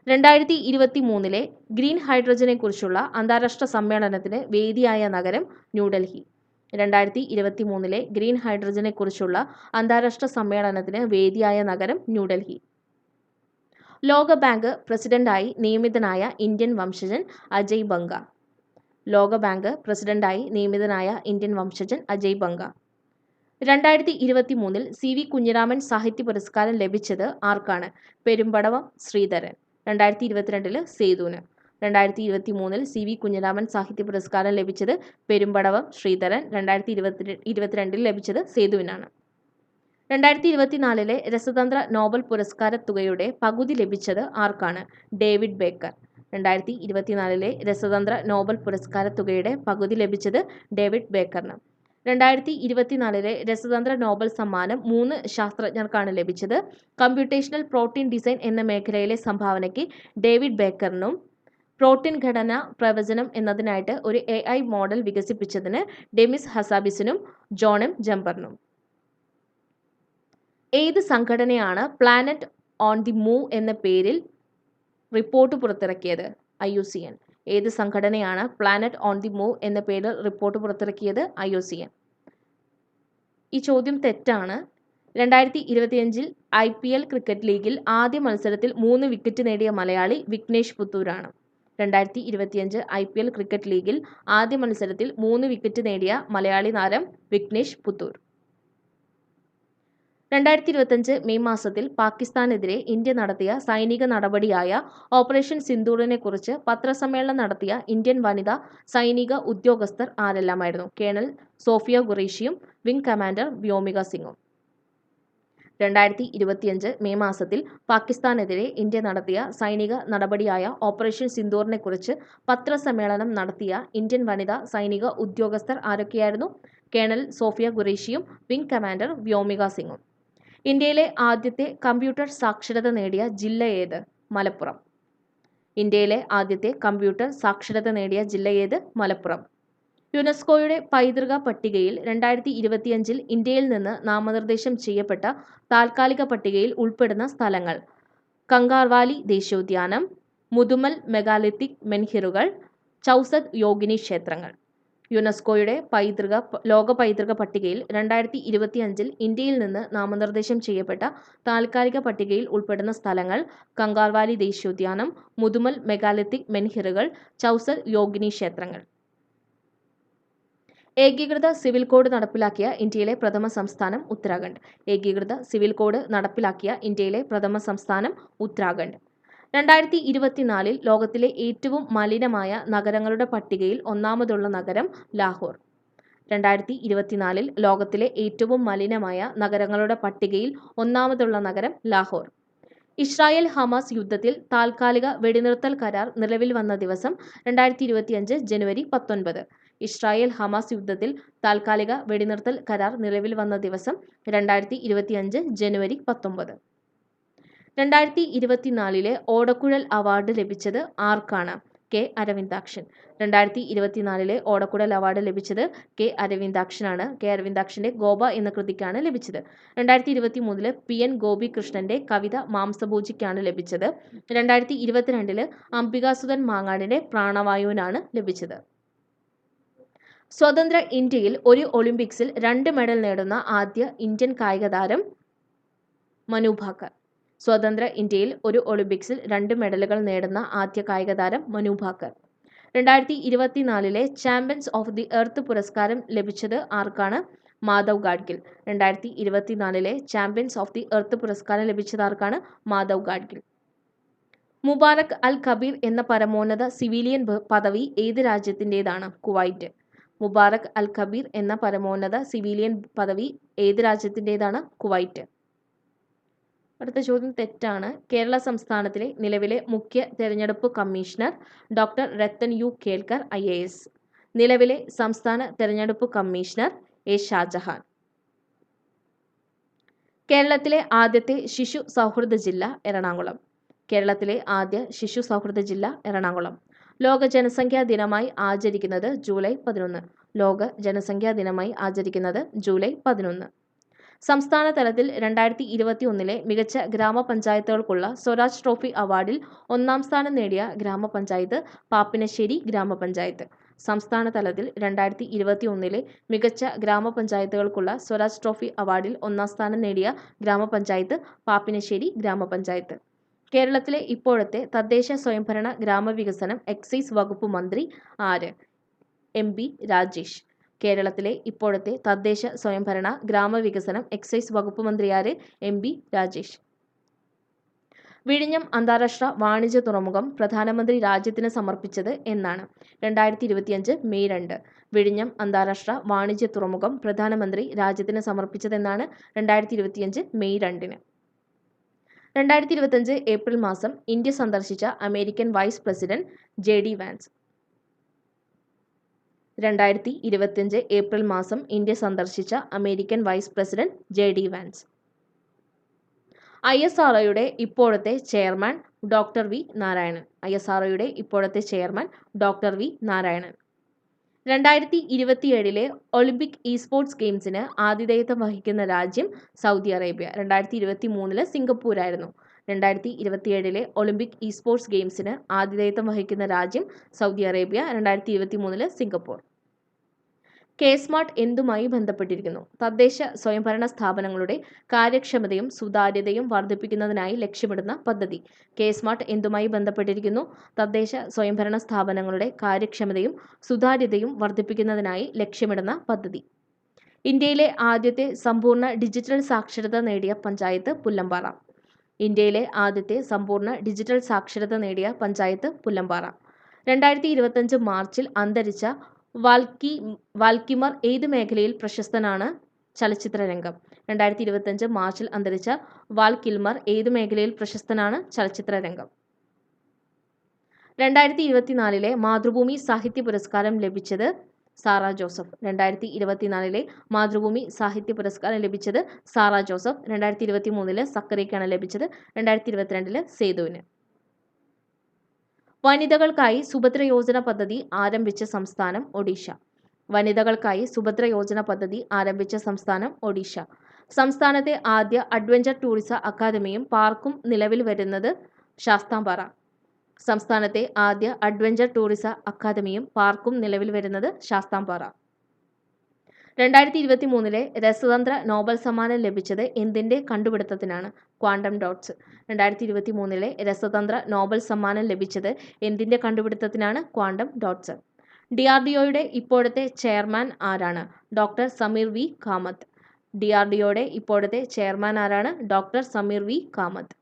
2023 ഗ്രീൻ ഹൈഡ്രജനെക്കുറിച്ചുള്ള അന്താരാഷ്ട്ര സമ്മേളനത്തിന് വേദിയായ നഗരം ന്യൂഡൽഹി. 2023 ഗ്രീൻ ഹൈഡ്രജനെക്കുറിച്ചുള്ള അന്താരാഷ്ട്ര സമ്മേളനത്തിന് വേദിയായ നഗരം ന്യൂഡൽഹി. ലോകബാങ്ക് പ്രസിഡന്റായി നിയമിതനായ ഇന്ത്യൻ വംശജൻ അജയ് ബംഗ. ലോകബാങ്ക് പ്രസിഡന്റായി നിയമിതനായ ഇന്ത്യൻ വംശജൻ അജയ് ബംഗ. 2023 CV കുഞ്ഞിരാമൻ സാഹിത്യ പുരസ്കാരം ലഭിച്ചത് ആർക്കാണ്? പെരുമ്പടവം ശ്രീധരൻ. 2022 സേതുവിന്. 2023 CV കുഞ്ഞിരാമൻ സാഹിത്യ പുരസ്കാരം ലഭിച്ചത് പെരുമ്പടവം ശ്രീധരൻ. 2022 ലഭിച്ചത് സേതുവിനാണ്. 2024 രസതന്ത്ര നോബൽ പുരസ്കാര തുകയുടെ പകുതി ലഭിച്ചത് ആർക്കാണ്? David Baker. 2024 രസതന്ത്ര നോബൽ പുരസ്കാര തുകയുടെ പകുതി ലഭിച്ചത് ഡേവിഡ് ബേക്കറിന്. 2024 രസതന്ത്ര നോബൽ സമ്മാനം 3 ശാസ്ത്രജ്ഞർക്കാണ് ലഭിച്ചത്. കമ്പ്യൂട്ടേഷണൽ പ്രോട്ടീൻ ഡിസൈൻ എന്ന മേഖലയിലെ സംഭാവനയ്ക്ക് ഡേവിഡ് ബേക്കറിനും പ്രോട്ടീൻ ഘടന പ്രവചനം എന്നതിനായിട്ട് ഒരു AI മോഡൽ വികസിപ്പിച്ചതിന് ഡെമിസ് ഹസാബിസിനും ജോൺ M. ജംബറിനും. ഏത് സംഘടനയാണ് പ്ലാനറ്റ് ഓൺ ദി മൂവ് എന്ന പേരിൽ റിപ്പോർട്ട് പുറത്തിറക്കിയത്? IUCN. ഏത് സംഘടനയാണ് പ്ലാനറ്റ് ഓൺ ദി മൂവ് എന്ന പേരിൽ റിപ്പോർട്ട് പുറത്തിറക്കിയത്? IUCN. ഈ ചോദ്യം തെറ്റാണ്. 2025 IPL ക്രിക്കറ്റ് ലീഗിൽ ആദ്യ മത്സരത്തിൽ 3 വിക്കറ്റ് നേടിയ മലയാളി വിഘ്നേഷ് പുത്തൂരാണ്. 2025 IPL ക്രിക്കറ്റ് ലീഗിൽ ആദ്യ മത്സരത്തിൽ 3 വിക്കറ്റ് നേടിയ മലയാളി താരം വിഘ്നേഷ് പുത്തൂർ. 2025 മെയ് മാസത്തിൽ പാകിസ്ഥാനെതിരെ ഇന്ത്യ നടത്തിയ സൈനിക നടപടിയായ ഓപ്പറേഷൻ സിന്ദൂറിനെ കുറിച്ച് പത്രസമ്മേളനം നടത്തിയ ഇന്ത്യൻ വനിതാ സൈനിക ഉദ്യോഗസ്ഥർ ആരെല്ലാമായിരുന്നു? കേണൽ സോഫിയ ഖുറേഷിയും വിംഗ് കമാൻഡർ വ്യോമിക സിംഗും. 2025 മെയ് മാസത്തിൽ പാകിസ്ഥാനെതിരെ ഇന്ത്യ നടത്തിയ സൈനിക നടപടിയായ ഓപ്പറേഷൻ സിന്ദൂറിനെക്കുറിച്ച് പത്രസമ്മേളനം നടത്തിയ ഇന്ത്യൻ വനിതാ സൈനിക ഉദ്യോഗസ്ഥർ ആരൊക്കെയായിരുന്നു? കേണൽ സോഫിയ ഖുറേഷിയും വിംഗ് കമാൻഡർ വ്യോമിക സിംഗും. ഇന്ത്യയിലെ ആദ്യത്തെ കമ്പ്യൂട്ടർ സാക്ഷരത നേടിയ ജില്ല ഏത്? മലപ്പുറം. ഇന്ത്യയിലെ ആദ്യത്തെ കമ്പ്യൂട്ടർ സാക്ഷരത നേടിയ ജില്ല ഏത്? മലപ്പുറം. യുനെസ്കോയുടെ പൈതൃക പട്ടികയിൽ 2025 ഇന്ത്യയിൽ നിന്ന് നാമനിർദ്ദേശം ചെയ്യപ്പെട്ട താൽക്കാലിക പട്ടികയിൽ ഉൾപ്പെടുന്ന സ്ഥലങ്ങൾ: കങ്കാർവാലി ദേശീയോദ്യാനം, മുതുമൽ മെഗാലിത്തിക് മെൻഹിറുകൾ, ചൗസത് യോഗിനി ക്ഷേത്രങ്ങൾ. യുനെസ്കോയുടെ ലോക പൈതൃക പട്ടികയിൽ 2025 ഇന്ത്യയിൽ നിന്ന് നാമനിർദ്ദേശം ചെയ്യപ്പെട്ട താൽക്കാലിക പട്ടികയിൽ ഉൾപ്പെടുന്ന സ്ഥലങ്ങൾ: കങ്കാർവാലി ദേശീയോദ്യാനം, മുതുമൽ മെഗാലിത്തിക് മെൻഹിറുകൾ, ചൗസത് യോഗിനി ക്ഷേത്രങ്ങൾ. ഏകീകൃത സിവിൽ കോഡ് നടപ്പിലാക്കിയ ഇന്ത്യയിലെ പ്രഥമ സംസ്ഥാനം ഉത്തരാഖണ്ഡ്. ഏകീകൃത സിവിൽ കോഡ് നടപ്പിലാക്കിയ ഇന്ത്യയിലെ പ്രഥമ സംസ്ഥാനം ഉത്തരാഖണ്ഡ്. 2024 ലോകത്തിലെ ഏറ്റവും മലിനമായ നഗരങ്ങളുടെ പട്ടികയിൽ ഒന്നാമതുള്ള നഗരം ലാഹോർ. 2024 ലോകത്തിലെ ഏറ്റവും മലിനമായ നഗരങ്ങളുടെ പട്ടികയിൽ ഒന്നാമതുള്ള നഗരം ലാഹോർ. ഇസ്രായേൽ ഹമാസ് യുദ്ധത്തിൽ താൽക്കാലിക വെടിനിർത്തൽ കരാർ നിലവിൽ വന്ന ദിവസം 2025 ജനുവരി 19. ഇസ്രായേൽ ഹമാസ് യുദ്ധത്തിൽ താൽക്കാലിക വെടിനിർത്തൽ കരാർ നിലവിൽ വന്ന ദിവസം 2025 ജനുവരി 19. 2024 ഓടക്കുഴൽ അവാർഡ് ലഭിച്ചത് ആർക്കാണ്? കെ അരവിന്ദാക്ഷൻ. 2024 ഓടക്കുഴൽ അവാർഡ് ലഭിച്ചത് കെ അരവിന്ദാക്ഷനാണ്. കെ അരവിന്ദാക്ഷന്റെ ഗോപ എന്ന കൃതിക്കാണ് ലഭിച്ചത്. 2023 PN ഗോപികൃഷ്ണന്റെ കവിത മാംസഭോജിക്കാണ് ലഭിച്ചത്. 2022 അംബികാസുധൻ മാങ്ങാടിന്റെ പ്രാണവായുവിനാണ് ലഭിച്ചത്. സ്വതന്ത്ര ഇന്ത്യയിൽ ഒരു ഒളിമ്പിക്സിൽ 2 മെഡൽ നേടുന്ന ആദ്യ ഇന്ത്യൻ കായിക താരം മനു ഭാക്കർ. സ്വതന്ത്ര ഇന്ത്യയിൽ ഒരു ഒളിമ്പിക്സിൽ 2 മെഡലുകൾ നേടുന്ന ആദ്യ കായിക താരം Manu Bhaker. 2024 champions of the earth പുരസ്കാരം ലഭിച്ചത് ആർക്കാണ്? Madhav Gadgil. 2024 champions of the earth പുരസ്കാരം ലഭിച്ചത് ആർക്കാണ്? മാധവ് ഗാഡ്ഗിൽ. മുബാറക് അൽ കബീർ എന്ന പരമോന്നത സിവിലിയൻ പദവി ഏത് രാജ്യത്തിൻ്റെതാണ്? കുവൈറ്റ്. മുബാറക് അൽ കബീർ എന്ന പരമോന്നത സിവിലിയൻ പദവി ഏത് രാജ്യത്തിൻ്റെതാണ്? കുവൈറ്റ്. അടുത്ത ചോദ്യം തെറ്റാണ്. കേരള സംസ്ഥാനത്തിലെ നിലവിലെ മുഖ്യ തെരഞ്ഞെടുപ്പ് commissioner doctor Rathan U Kelkar IAS. നിലവിലെ സംസ്ഥാന തെരഞ്ഞെടുപ്പ് കമ്മീഷണർ A. ഷാജഹാൻ. കേരളത്തിലെ ആദ്യത്തെ ശിശു സൗഹൃദ ജില്ല എറണാകുളം. കേരളത്തിലെ ആദ്യ ശിശു സൗഹൃദ ജില്ല എറണാകുളം. ലോക ജനസംഖ്യാ ദിനമായി ആചരിക്കുന്നത് ജൂലൈ 11. ലോക ജനസംഖ്യാ ദിനമായി ആചരിക്കുന്നത് ജൂലൈ 11. സംസ്ഥാന തലത്തിൽ 2021 മികച്ച ഗ്രാമപഞ്ചായത്തുകൾക്കുള്ള സ്വരാജ് ട്രോഫി അവാർഡിൽ 1ാം സ്ഥാനം നേടിയ ഗ്രാമപഞ്ചായത്ത് പാപ്പിനശ്ശേരി ഗ്രാമപഞ്ചായത്ത്. സംസ്ഥാന തലത്തിൽ 2021 മികച്ച ഗ്രാമപഞ്ചായത്തുകൾക്കുള്ള സ്വരാജ് ട്രോഫി അവാർഡിൽ 1ാം സ്ഥാനം നേടിയ ഗ്രാമപഞ്ചായത്ത് പാപ്പിനശ്ശേരി ഗ്രാമപഞ്ചായത്ത്. കേരളത്തിലെ ഇപ്പോഴത്തെ തദ്ദേശ സ്വയംഭരണ ഗ്രാമവികസനം എക്സൈസ് വകുപ്പ് മന്ത്രി ആര്? MB രാജേഷ്. കേരളത്തിലെ ഇപ്പോഴത്തെ തദ്ദേശ സ്വയംഭരണ ഗ്രാമവികസനം എക്സൈസ് വകുപ്പ് മന്ത്രി ആര്? MB രാജേഷ്. വിഴിഞ്ഞം അന്താരാഷ്ട്ര വാണിജ്യ തുറമുഖം പ്രധാനമന്ത്രി രാജ്യത്തിന് സമർപ്പിച്ചത് എന്നാണ്? 2025 മെയ് 2. വിഴിഞ്ഞം അന്താരാഷ്ട്ര വാണിജ്യ തുറമുഖം പ്രധാനമന്ത്രി രാജ്യത്തിന് സമർപ്പിച്ചതെന്നാണ്? 2025 മെയ് 2. 2025 ഏപ്രിൽ മാസം ഇന്ത്യ സന്ദർശിച്ച American vice president JD Vance. 2025 April മാസം ഇന്ത്യ സന്ദർശിച്ച American vice president JD Vance. ISROയുടെ ഇപ്പോഴത്തെ ചെയർമാൻ ഡോക്ടർ വി നാരായണൻ. ISROയുടെ ഇപ്പോഴത്തെ chairman doctor V Narayanan. 2027 Olympic sports ഗെയിംസിന് ആതിഥേയത്വം വഹിക്കുന്ന രാജ്യം സൗദി അറേബ്യ. 2023 സിംഗപ്പൂരായിരുന്നു. 2027 ഒളിമ്പിക് സ്പോർട്സ് ഗെയിംസിന് ആതിഥേയത്വം വഹിക്കുന്ന രാജ്യം സൗദി അറേബ്യ. 2023 സിംഗപ്പൂർ. K-സ്മാർട്ട് എന്തുമായി ബന്ധപ്പെട്ടിരിക്കുന്നു? തദ്ദേശ സ്വയംഭരണ സ്ഥാപനങ്ങളുടെ കാര്യക്ഷമതയും സുതാര്യതയും വർദ്ധിപ്പിക്കുന്നതിനായി ലക്ഷ്യമിടുന്ന പദ്ധതി. K-സ്മാർട്ട് എന്തുമായി ബന്ധപ്പെട്ടിരിക്കുന്നു? തദ്ദേശ സ്വയംഭരണ സ്ഥാപനങ്ങളുടെ കാര്യക്ഷമതയും സുതാര്യതയും വർദ്ധിപ്പിക്കുന്നതിനായി ലക്ഷ്യമിടുന്ന പദ്ധതി. ഇന്ത്യയിലെ ആദ്യത്തെ സമ്പൂർണ്ണ ഡിജിറ്റൽ സാക്ഷരത നേടിയ പഞ്ചായത്ത് പുല്ലമ്പാറ. ഇന്ത്യയിലെ ആദ്യത്തെ സമ്പൂർണ്ണ ഡിജിറ്റൽ സാക്ഷരത നേടിയ പഞ്ചായത്ത് പുല്ലമ്പാറ. 2025 മാർച്ചിൽ അന്തരിച്ച വാൽക്കിമർ ഏത് മേഖലയിൽ പ്രശസ്തനാണ്? ചലച്ചിത്രരംഗം. 2025 മാർച്ചിൽ അന്തരിച്ച വാൽ കിൽമർ ഏതു മേഖലയിൽ പ്രശസ്തനാണ്? ചലച്ചിത്ര രംഗം. 2024 മാതൃഭൂമി സാഹിത്യ പുരസ്കാരം ലഭിച്ചത് സാറ ജോസഫ്. 2024 മാതൃഭൂമി സാഹിത്യ പുരസ്കാരം ലഭിച്ചത് സാറ ജോസഫ്. 2023 സക്കറിയയ്ക്കാണ് ലഭിച്ചത്. 2022 സേതുവിന്. വനിതകൾക്കായി സുഭദ്ര യോജന പദ്ധതി ആരംഭിച്ച സംസ്ഥാനം ഒഡീഷ. വനിതകൾക്കായി സുഭദ്ര യോജന പദ്ധതി ആരംഭിച്ച സംസ്ഥാനം ഒഡീഷ. സംസ്ഥാനത്തെ ആദ്യ അഡ്വഞ്ചർ ടൂറിസം അക്കാദമിയും പാർക്കും നിലവിൽ വരുന്നത് ശാസ്താംപാറ. സംസ്ഥാനത്തെ ആദ്യ അഡ്വഞ്ചർ ടൂറിസം അക്കാദമിയും പാർക്കും നിലവിൽ വരുന്നത് ശാസ്താംപാറ. 2023 രസതന്ത്ര നോബൽ സമ്മാനം ലഭിച്ചത് എന്തിന്റെ കണ്ടുപിടുത്തത്തിനാണ്? Quantum dots. 2023 രസതന്ത്ര നോബൽ സമ്മാനം ലഭിച്ചത് എന്തിന്റെ കണ്ടുപിടുത്തത്തിനാണ്? Quantum dots. DRDOയുടെ ഇപ്പോഴത്തെ ചെയർമാൻ ആരാണ്? Doctor Sameer V Kamat. DRDOയുടെ ഇപ്പോഴത്തെ ചെയർമാൻ ആരാണ്? Doctor Sameer V Kamat.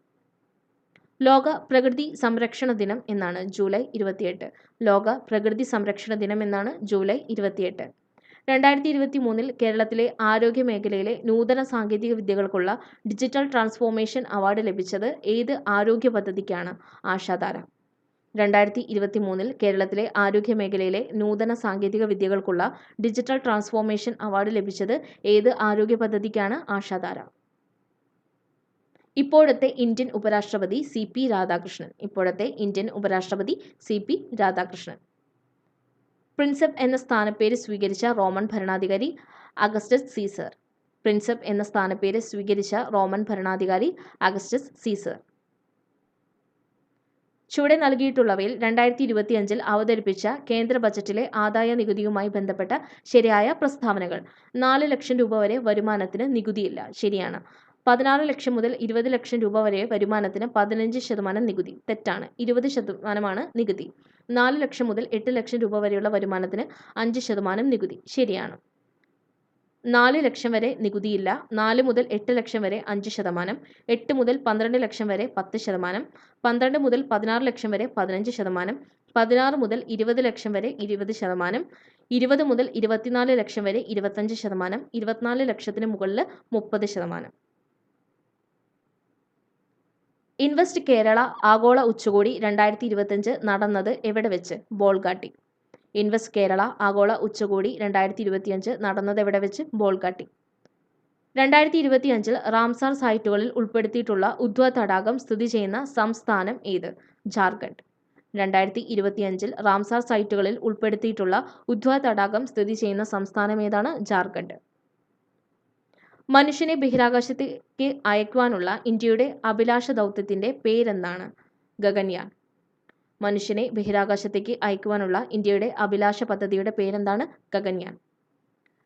ലോക പ്രകൃതി സംരക്ഷണ ദിനം എന്നാണ്? ജൂലൈ 28. ലോക പ്രകൃതി സംരക്ഷണ ദിനം എന്നാണ്? ജൂലൈ 28. 2023 കേരളത്തിലെ ആരോഗ്യ മേഖലയിലെ നൂതന സാങ്കേതിക വിദ്യകൾക്കുള്ള ഡിജിറ്റൽ ട്രാൻസ്ഫോർമേഷൻ അവാർഡ് ലഭിച്ചത് ഏത് ആരോഗ്യ പദ്ധതിക്കാണ്? ആശാധാര. 2023 കേരളത്തിലെ ആരോഗ്യ മേഖലയിലെ നൂതന സാങ്കേതിക വിദ്യകൾക്കുള്ള ഡിജിറ്റൽ ട്രാൻസ്ഫോർമേഷൻ അവാർഡ് ലഭിച്ചത് ഏത് ആരോഗ്യ പദ്ധതിക്കാണ്? ആശാധാര. ഇപ്പോഴത്തെ ഇന്ത്യൻ ഉപരാഷ്ട്രപതി CP രാധാകൃഷ്ണൻ. ഇപ്പോഴത്തെ ഇന്ത്യൻ ഉപരാഷ്ട്രപതി CP രാധാകൃഷ്ണൻ. പ്രിൻസെപ്പ് എന്ന സ്ഥാനപ്പേര് സ്വീകരിച്ച റോമൻ ഭരണാധികാരി അഗസ്റ്റസ് സീസർ. പ്രിൻസെപ്പ് എന്ന സ്ഥാനപ്പേര് സ്വീകരിച്ച റോമൻ ഭരണാധികാരി അഗസ്റ്റസ് സീസർ. ചുവടെ നൽകിയിട്ടുള്ളവയിൽ 2025 അവതരിപ്പിച്ച കേന്ദ്ര ബജറ്റിലെ ആദായ നികുതിയുമായി ബന്ധപ്പെട്ട ശരിയായ പ്രസ്താവനകൾ. 4 ലക്ഷം രൂപ വരെ വരുമാനത്തിന് നികുതിയില്ല. ശരിയാണ്. 16 ലക്ഷം മുതൽ 20 ലക്ഷം രൂപ വരെ വരുമാനത്തിന് 15% നികുതി. തെറ്റാണ്. 20% നികുതി. 4 ലക്ഷം മുതൽ 8 ലക്ഷം രൂപ വരെയുള്ള വരുമാനത്തിന് 5% നികുതി. ശരിയാണ്. 4 ലക്ഷം വരെ നികുതിയില്ല. 4 മുതൽ 8 ലക്ഷം വരെ 5%, 8 മുതൽ 12 ലക്ഷം വരെ 10%, 12 മുതൽ 16 ലക്ഷം വരെ 15%, 16 മുതൽ 20 ലക്ഷം വരെ 20%, 20 മുതൽ 24 ലക്ഷം വരെ 25%, 24 ലക്ഷത്തിന് മുകളിൽ 30%. ഇൻവെസ്റ്റ് കേരള ആഗോള ഉച്ചകോടി 2025 നടന്നത് എവിടെ വെച്ച്? ബോൾഗാട്ടി. ഇൻവെസ്റ്റ് കേരള ആഗോള ഉച്ചകോടി 2025 നടന്നത് എവിടെ വെച്ച്? ബോൾഗാട്ടി. 2025 റാംസാർ സൈറ്റുകളിൽ ഉൾപ്പെടുത്തിയിട്ടുള്ള ഉദ്വ തടാകം സ്ഥിതി ചെയ്യുന്ന സംസ്ഥാനം ഏത്? ജാർഖണ്ഡ്. 2025 റാംസാർ സൈറ്റുകളിൽ ഉൾപ്പെടുത്തിയിട്ടുള്ള ഉദ്വ തടാകം സ്ഥിതി ചെയ്യുന്ന സംസ്ഥാനം ഏതാണ്? ജാർഖണ്ഡ്. മനുഷ്യനെ ബഹിരാകാശത്തേക്ക് അയക്കുവാനുള്ള ഇന്ത്യയുടെ അഭിലാഷ ദൗത്യത്തിന്റെ പേരെന്താണ്? ഗഗൻയാൻ. മനുഷ്യനെ ബഹിരാകാശത്തേക്ക് അയക്കുവാനുള്ള ഇന്ത്യയുടെ അഭിലാഷ പദ്ധതിയുടെ പേരെന്താണ്? ഗഗൻയാൻ.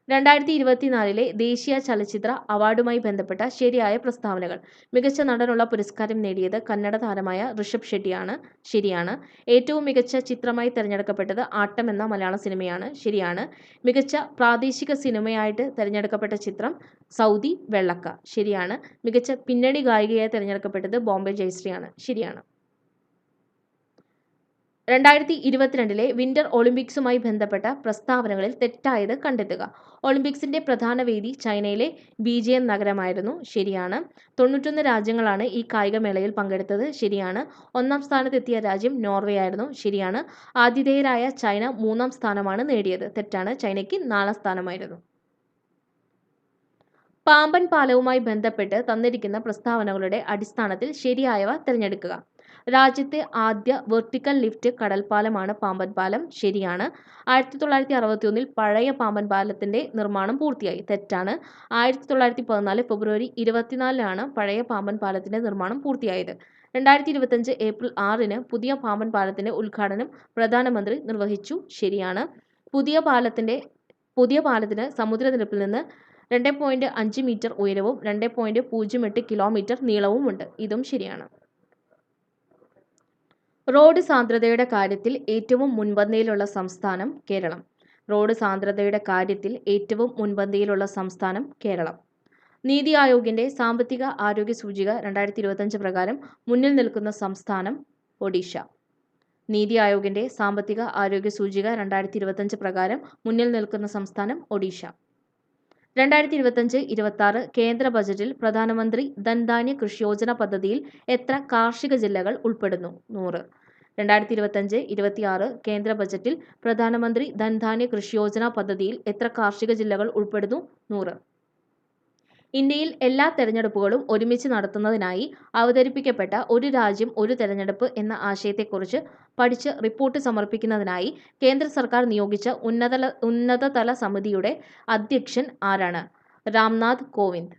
2024 ദേശീയ ചലച്ചിത്ര അവാർഡുമായി ബന്ധപ്പെട്ട ശരിയായ പ്രസ്താവനകൾ. മികച്ച നടനുള്ള പുരസ്കാരം നേടിയത് കന്നഡ താരമായ ഋഷഭ് ഷെട്ടിയാണ്. ശരിയാണ്. ഏറ്റവും മികച്ച ചിത്രമായി തിരഞ്ഞെടുക്കപ്പെട്ടത് ആട്ടം എന്ന മലയാള സിനിമയാണ്. ശരിയാണ്. മികച്ച പ്രാദേശിക സിനിമയായിട്ട് തിരഞ്ഞെടുക്കപ്പെട്ട ചിത്രം സൗദി വെള്ളക്ക. ശരിയാണ്. മികച്ച പിന്നണി ഗായികയായി തിരഞ്ഞെടുക്കപ്പെട്ടത് ബോംബെ ജയശ്രീയാണ്. ശരിയാണ്. 2022 വിന്റർ ഒളിമ്പിക്സുമായി ബന്ധപ്പെട്ട പ്രസ്താവനകളിൽ തെറ്റായത് കണ്ടെത്തുക. ഒളിമ്പിക്സിന്റെ പ്രധാന വേദി ചൈനയിലെ ബീജിയൻ നഗരമായിരുന്നു. ശരിയാണ്. 91 രാജ്യങ്ങളാണ് ഈ കായികമേളയിൽ പങ്കെടുത്തത്. ശരിയാണ്. 1ാം സ്ഥാനത്തെത്തിയ രാജ്യം നോർവേ ആയിരുന്നു. ശരിയാണ്. ആതിഥേയരായ ചൈന 3ാം സ്ഥാനമാണ് നേടിയത്. തെറ്റാണ്. ചൈനയ്ക്ക് 4ാം സ്ഥാനമായിരുന്നു. പാമ്പൻ പാലവുമായി ബന്ധപ്പെട്ട് തന്നിരിക്കുന്ന പ്രസ്താവനകളുടെ അടിസ്ഥാനത്തിൽ ശരിയായവ തിരഞ്ഞെടുക്കുക. രാജ്യത്തെ ആദ്യ വെർട്ടിക്കൽ ലിഫ്റ്റ് കടൽപ്പാലമാണ് പാമ്പൻ പാലം. ശരിയാണ്. 1961 പഴയ പാമ്പൻ പാലത്തിന്റെ നിർമ്മാണം പൂർത്തിയായി. തെറ്റാണ്. 1914 ഫെബ്രുവരി 24 പഴയ പാമ്പൻ പാലത്തിന്റെ നിർമ്മാണം പൂർത്തിയായത്. 2025 ഏപ്രിൽ 6 പുതിയ പാമ്പൻ പാലത്തിന്റെ ഉദ്ഘാടനം പ്രധാനമന്ത്രി നിർവഹിച്ചു. ശരിയാണ്. പുതിയ പാലത്തിന് സമുദ്രനിരപ്പിൽ നിന്ന് 2.5 മീറ്റർ ഉയരവും 2.08 കിലോമീറ്റർ നീളവുമുണ്ട്. ഇതും ശരിയാണ്. റോഡ് സാന്ദ്രതയുടെ കാര്യത്തിൽ ഏറ്റവും മുൻപന്തിയിലുള്ള സംസ്ഥാനം കേരളം. റോഡ് സാന്ദ്രതയുടെ കാര്യത്തിൽ ഏറ്റവും മുൻപന്തിയിലുള്ള സംസ്ഥാനം കേരളം. നീതി ആയോഗിന്റെ സാമ്പത്തിക ആരോഗ്യ സൂചിക 2025 പ്രകാരം മുന്നിൽ നിൽക്കുന്ന സംസ്ഥാനം ഒഡീഷ. നീതി ആയോഗിന്റെ സാമ്പത്തിക ആരോഗ്യ സൂചിക 2025 പ്രകാരം മുന്നിൽ നിൽക്കുന്ന സംസ്ഥാനം ഒഡീഷ. 2025-26 കേന്ദ്ര ബജറ്റിൽ പ്രധാനമന്ത്രി ധൻധാന്യ കൃഷി യോജന പദ്ധതിയിൽ എത്ര കാർഷിക ജില്ലകൾ ഉൾപ്പെടുന്നു? 100. 2025-26 കേന്ദ്ര ബജറ്റിൽ പ്രധാനമന്ത്രി ധൻധാന്യ കൃഷി യോജന പദ്ധതിയിൽ എത്ര കാർഷിക ജില്ലകൾ ഉൾപ്പെടുന്നു? 100. ഇന്ത്യയിൽ എല്ലാ തെരഞ്ഞെടുപ്പുകളും ഒരുമിച്ച് നടത്തുന്നതിനായി അവതരിപ്പിക്കപ്പെട്ട ഒരു രാജ്യം ഒരു തെരഞ്ഞെടുപ്പ് എന്ന ആശയത്തെക്കുറിച്ച് പഠിച്ച് റിപ്പോർട്ട് സമർപ്പിക്കുന്നതിനായി കേന്ദ്ര സർക്കാർ നിയോഗിച്ച ഉന്നതതല സമിതിയുടെ അധ്യക്ഷൻ ആരാണ്? രാംനാഥ് കോവിന്ദ്.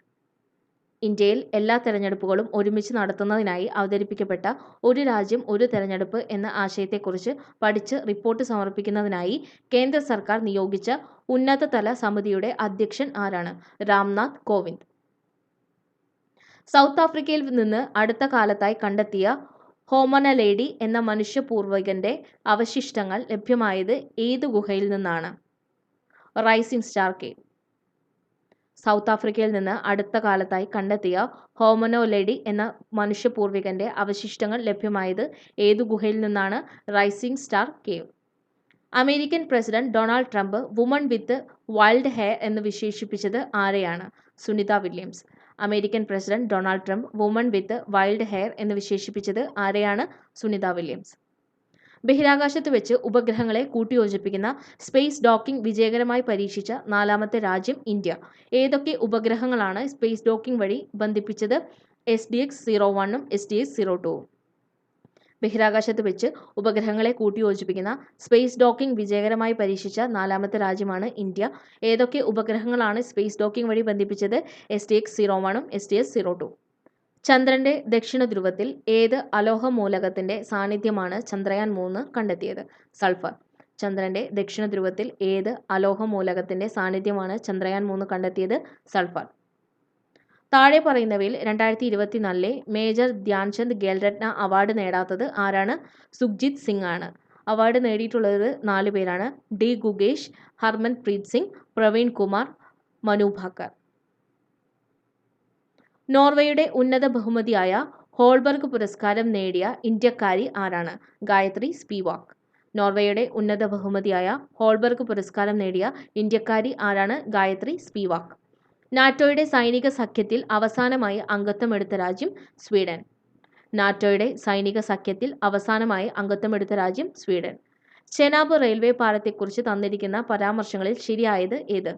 ഇന്ത്യയിൽ എല്ലാ തെരഞ്ഞെടുപ്പുകളും ഒരുമിച്ച് നടത്തുന്നതിനായി അവതരിപ്പിക്കപ്പെട്ട ഒരു രാജ്യം ഒരു തെരഞ്ഞെടുപ്പ് എന്ന ആശയത്തെക്കുറിച്ച് പഠിച്ച് റിപ്പോർട്ട് സമർപ്പിക്കുന്നതിനായി കേന്ദ്ര സർക്കാർ നിയോഗിച്ച ഉന്നതതല സമിതിയുടെ അധ്യക്ഷൻ ആരാണ്? രാംനാഥ് കോവിന്ദ്. സൗത്ത് ആഫ്രിക്കയിൽ നിന്ന് അടുത്ത കാലത്തായി കണ്ടെത്തിയ ഹോമനലേഡി എന്ന മനുഷ്യപൂർവ്വികന്റെ അവശിഷ്ടങ്ങൾ ലഭ്യമായത് ഏത് ഗുഹയിൽ നിന്നാണ്? Rising star cave. സൗത്ത് ആഫ്രിക്കയിൽ നിന്ന് അടുത്ത കാലത്തായി കണ്ടെത്തിയ ഹോമനോലെഡി എന്ന മനുഷ്യപൂർവ്വികന്റെ അവശിഷ്ടങ്ങൾ ലഭ്യമായത് ഏതു ഗുഹയിൽ നിന്നാണ്? Rising star cave. American president Donald Trump woman with wild hair എന്ന് വിശേഷിപ്പിച്ചത് ആരെയാണ്? Sunita Williams. American president Donald Trump woman with wild hair എന്ന് വിശേഷിപ്പിച്ചത് ആരെയാണ്? സുനിത വില്യംസ്. ബഹിരാകാശത്ത് വെച്ച് ഉപഗ്രഹങ്ങളെ കൂട്ടിയോജിപ്പിക്കുന്ന സ്പേസ് ഡോക്കിംഗ് വിജയകരമായി പരീക്ഷിച്ച 4ാമത്തെ രാജ്യം ഇന്ത്യ. ഏതൊക്കെ ഉപഗ്രഹങ്ങളാണ് സ്പേസ് ഡോക്കിംഗ് വഴി ബന്ധിപ്പിച്ചത്? SDX-01 ഉം SDX-02 ഉം. ബഹിരാകാശത്ത് വെച്ച് ഉപഗ്രഹങ്ങളെ കൂട്ടിയോജിപ്പിക്കുന്ന സ്പേസ് ഡോക്കിംഗ് വിജയകരമായി പരീക്ഷിച്ച 4ാമത്തെ രാജ്യമാണ് ഇന്ത്യ. ഏതൊക്കെ ഉപഗ്രഹങ്ങളാണ് സ്പേസ് ഡോക്കിംഗ് വഴി ബന്ധിപ്പിച്ചത്? SDX-01 ഉം SDX-02. ചന്ദ്രന്റെ ദക്ഷിണ ധ്രുവത്തിൽ ഏത് അലോഹ മൂലകത്തിന്റെ സാന്നിധ്യമാണ് ചന്ദ്രയാൻ 3 കണ്ടെത്തിയത്? സൾഫർ. ചന്ദ്രന്റെ ദക്ഷിണ ധ്രുവത്തിൽ ഏത് അലോഹ മൂലകത്തിന്റെ സാന്നിധ്യമാണ് ചന്ദ്രയാൻ 3 കണ്ടെത്തിയത്? സൾഫർ. താഴെ പറയുന്നവയിൽ 2024 മേജർ ധ്യാൻചന്ദ് ഖേൽരത്ന അവാർഡ് നേടാത്തത് ആരാണ്? സുഖ്ജിത് സിംഗ് ആണ്. അവാർഡ് നേടിയിട്ടുള്ളത് 4 പേരാണ്: ഡി ഗുകേഷ്, ഹർമൻപ്രീത് സിംഗ്, പ്രവീൺ കുമാർ, മനു ഭാക്കർ. നോർവേയുടെ ഉന്നത ബഹുമതിയായ ഹോൾബർഗ് പുരസ്കാരം നേടിയ ഇന്ത്യക്കാരി ആരാണ്? ഗായത്രി സ്പിവാക്. നോർവേയുടെ ഉന്നത ബഹുമതിയായ ഹോൾബർഗ് പുരസ്കാരം നേടിയ ഇന്ത്യക്കാരി ആരാണ്? ഗായത്രി സ്പിവാക്. നാറ്റോയുടെ സൈനിക സഖ്യത്തിൽ അവസാനമായി അംഗത്വമെടുത്ത രാജ്യം? സ്വീഡൻ. നാറ്റോയുടെ സൈനിക സഖ്യത്തിൽ അവസാനമായി അംഗത്വമെടുത്ത രാജ്യം? സ്വീഡൻ. ചെനാബ് റെയിൽവേ പാലത്തെക്കുറിച്ച് തന്നിരിക്കുന്ന പരാമർശങ്ങളിൽ ശരിയായത് ഏത്?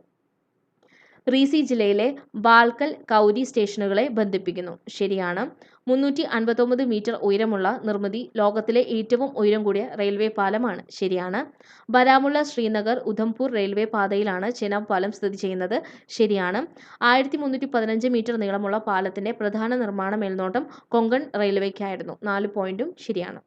റീസി ജില്ലയിലെ ബാൽക്കൽ കൗരി സ്റ്റേഷനുകളെ ബന്ധിപ്പിക്കുന്നു. ശരിയാണ്. 359 മീറ്റർ ഉയരമുള്ള നിർമ്മിതി ലോകത്തിലെ ഏറ്റവും ഉയരം കൂടിയ റെയിൽവേ പാലമാണ്. ശരിയാണ്. ബരാമുള്ള ശ്രീനഗർ ഉധംപൂർ റെയിൽവേ പാതയിലാണ് ചെനാബ് പാലം സ്ഥിതി ചെയ്യുന്നത്. ശരിയാണ്. 1315 മീറ്റർ നീളമുള്ള പാലത്തിന്റെ പ്രധാന നിർമ്മാണ മേൽനോട്ടം കൊങ്കൺ റെയിൽവേക്കായിരുന്നു. 4 പോയിന്റും ശരിയാണ്.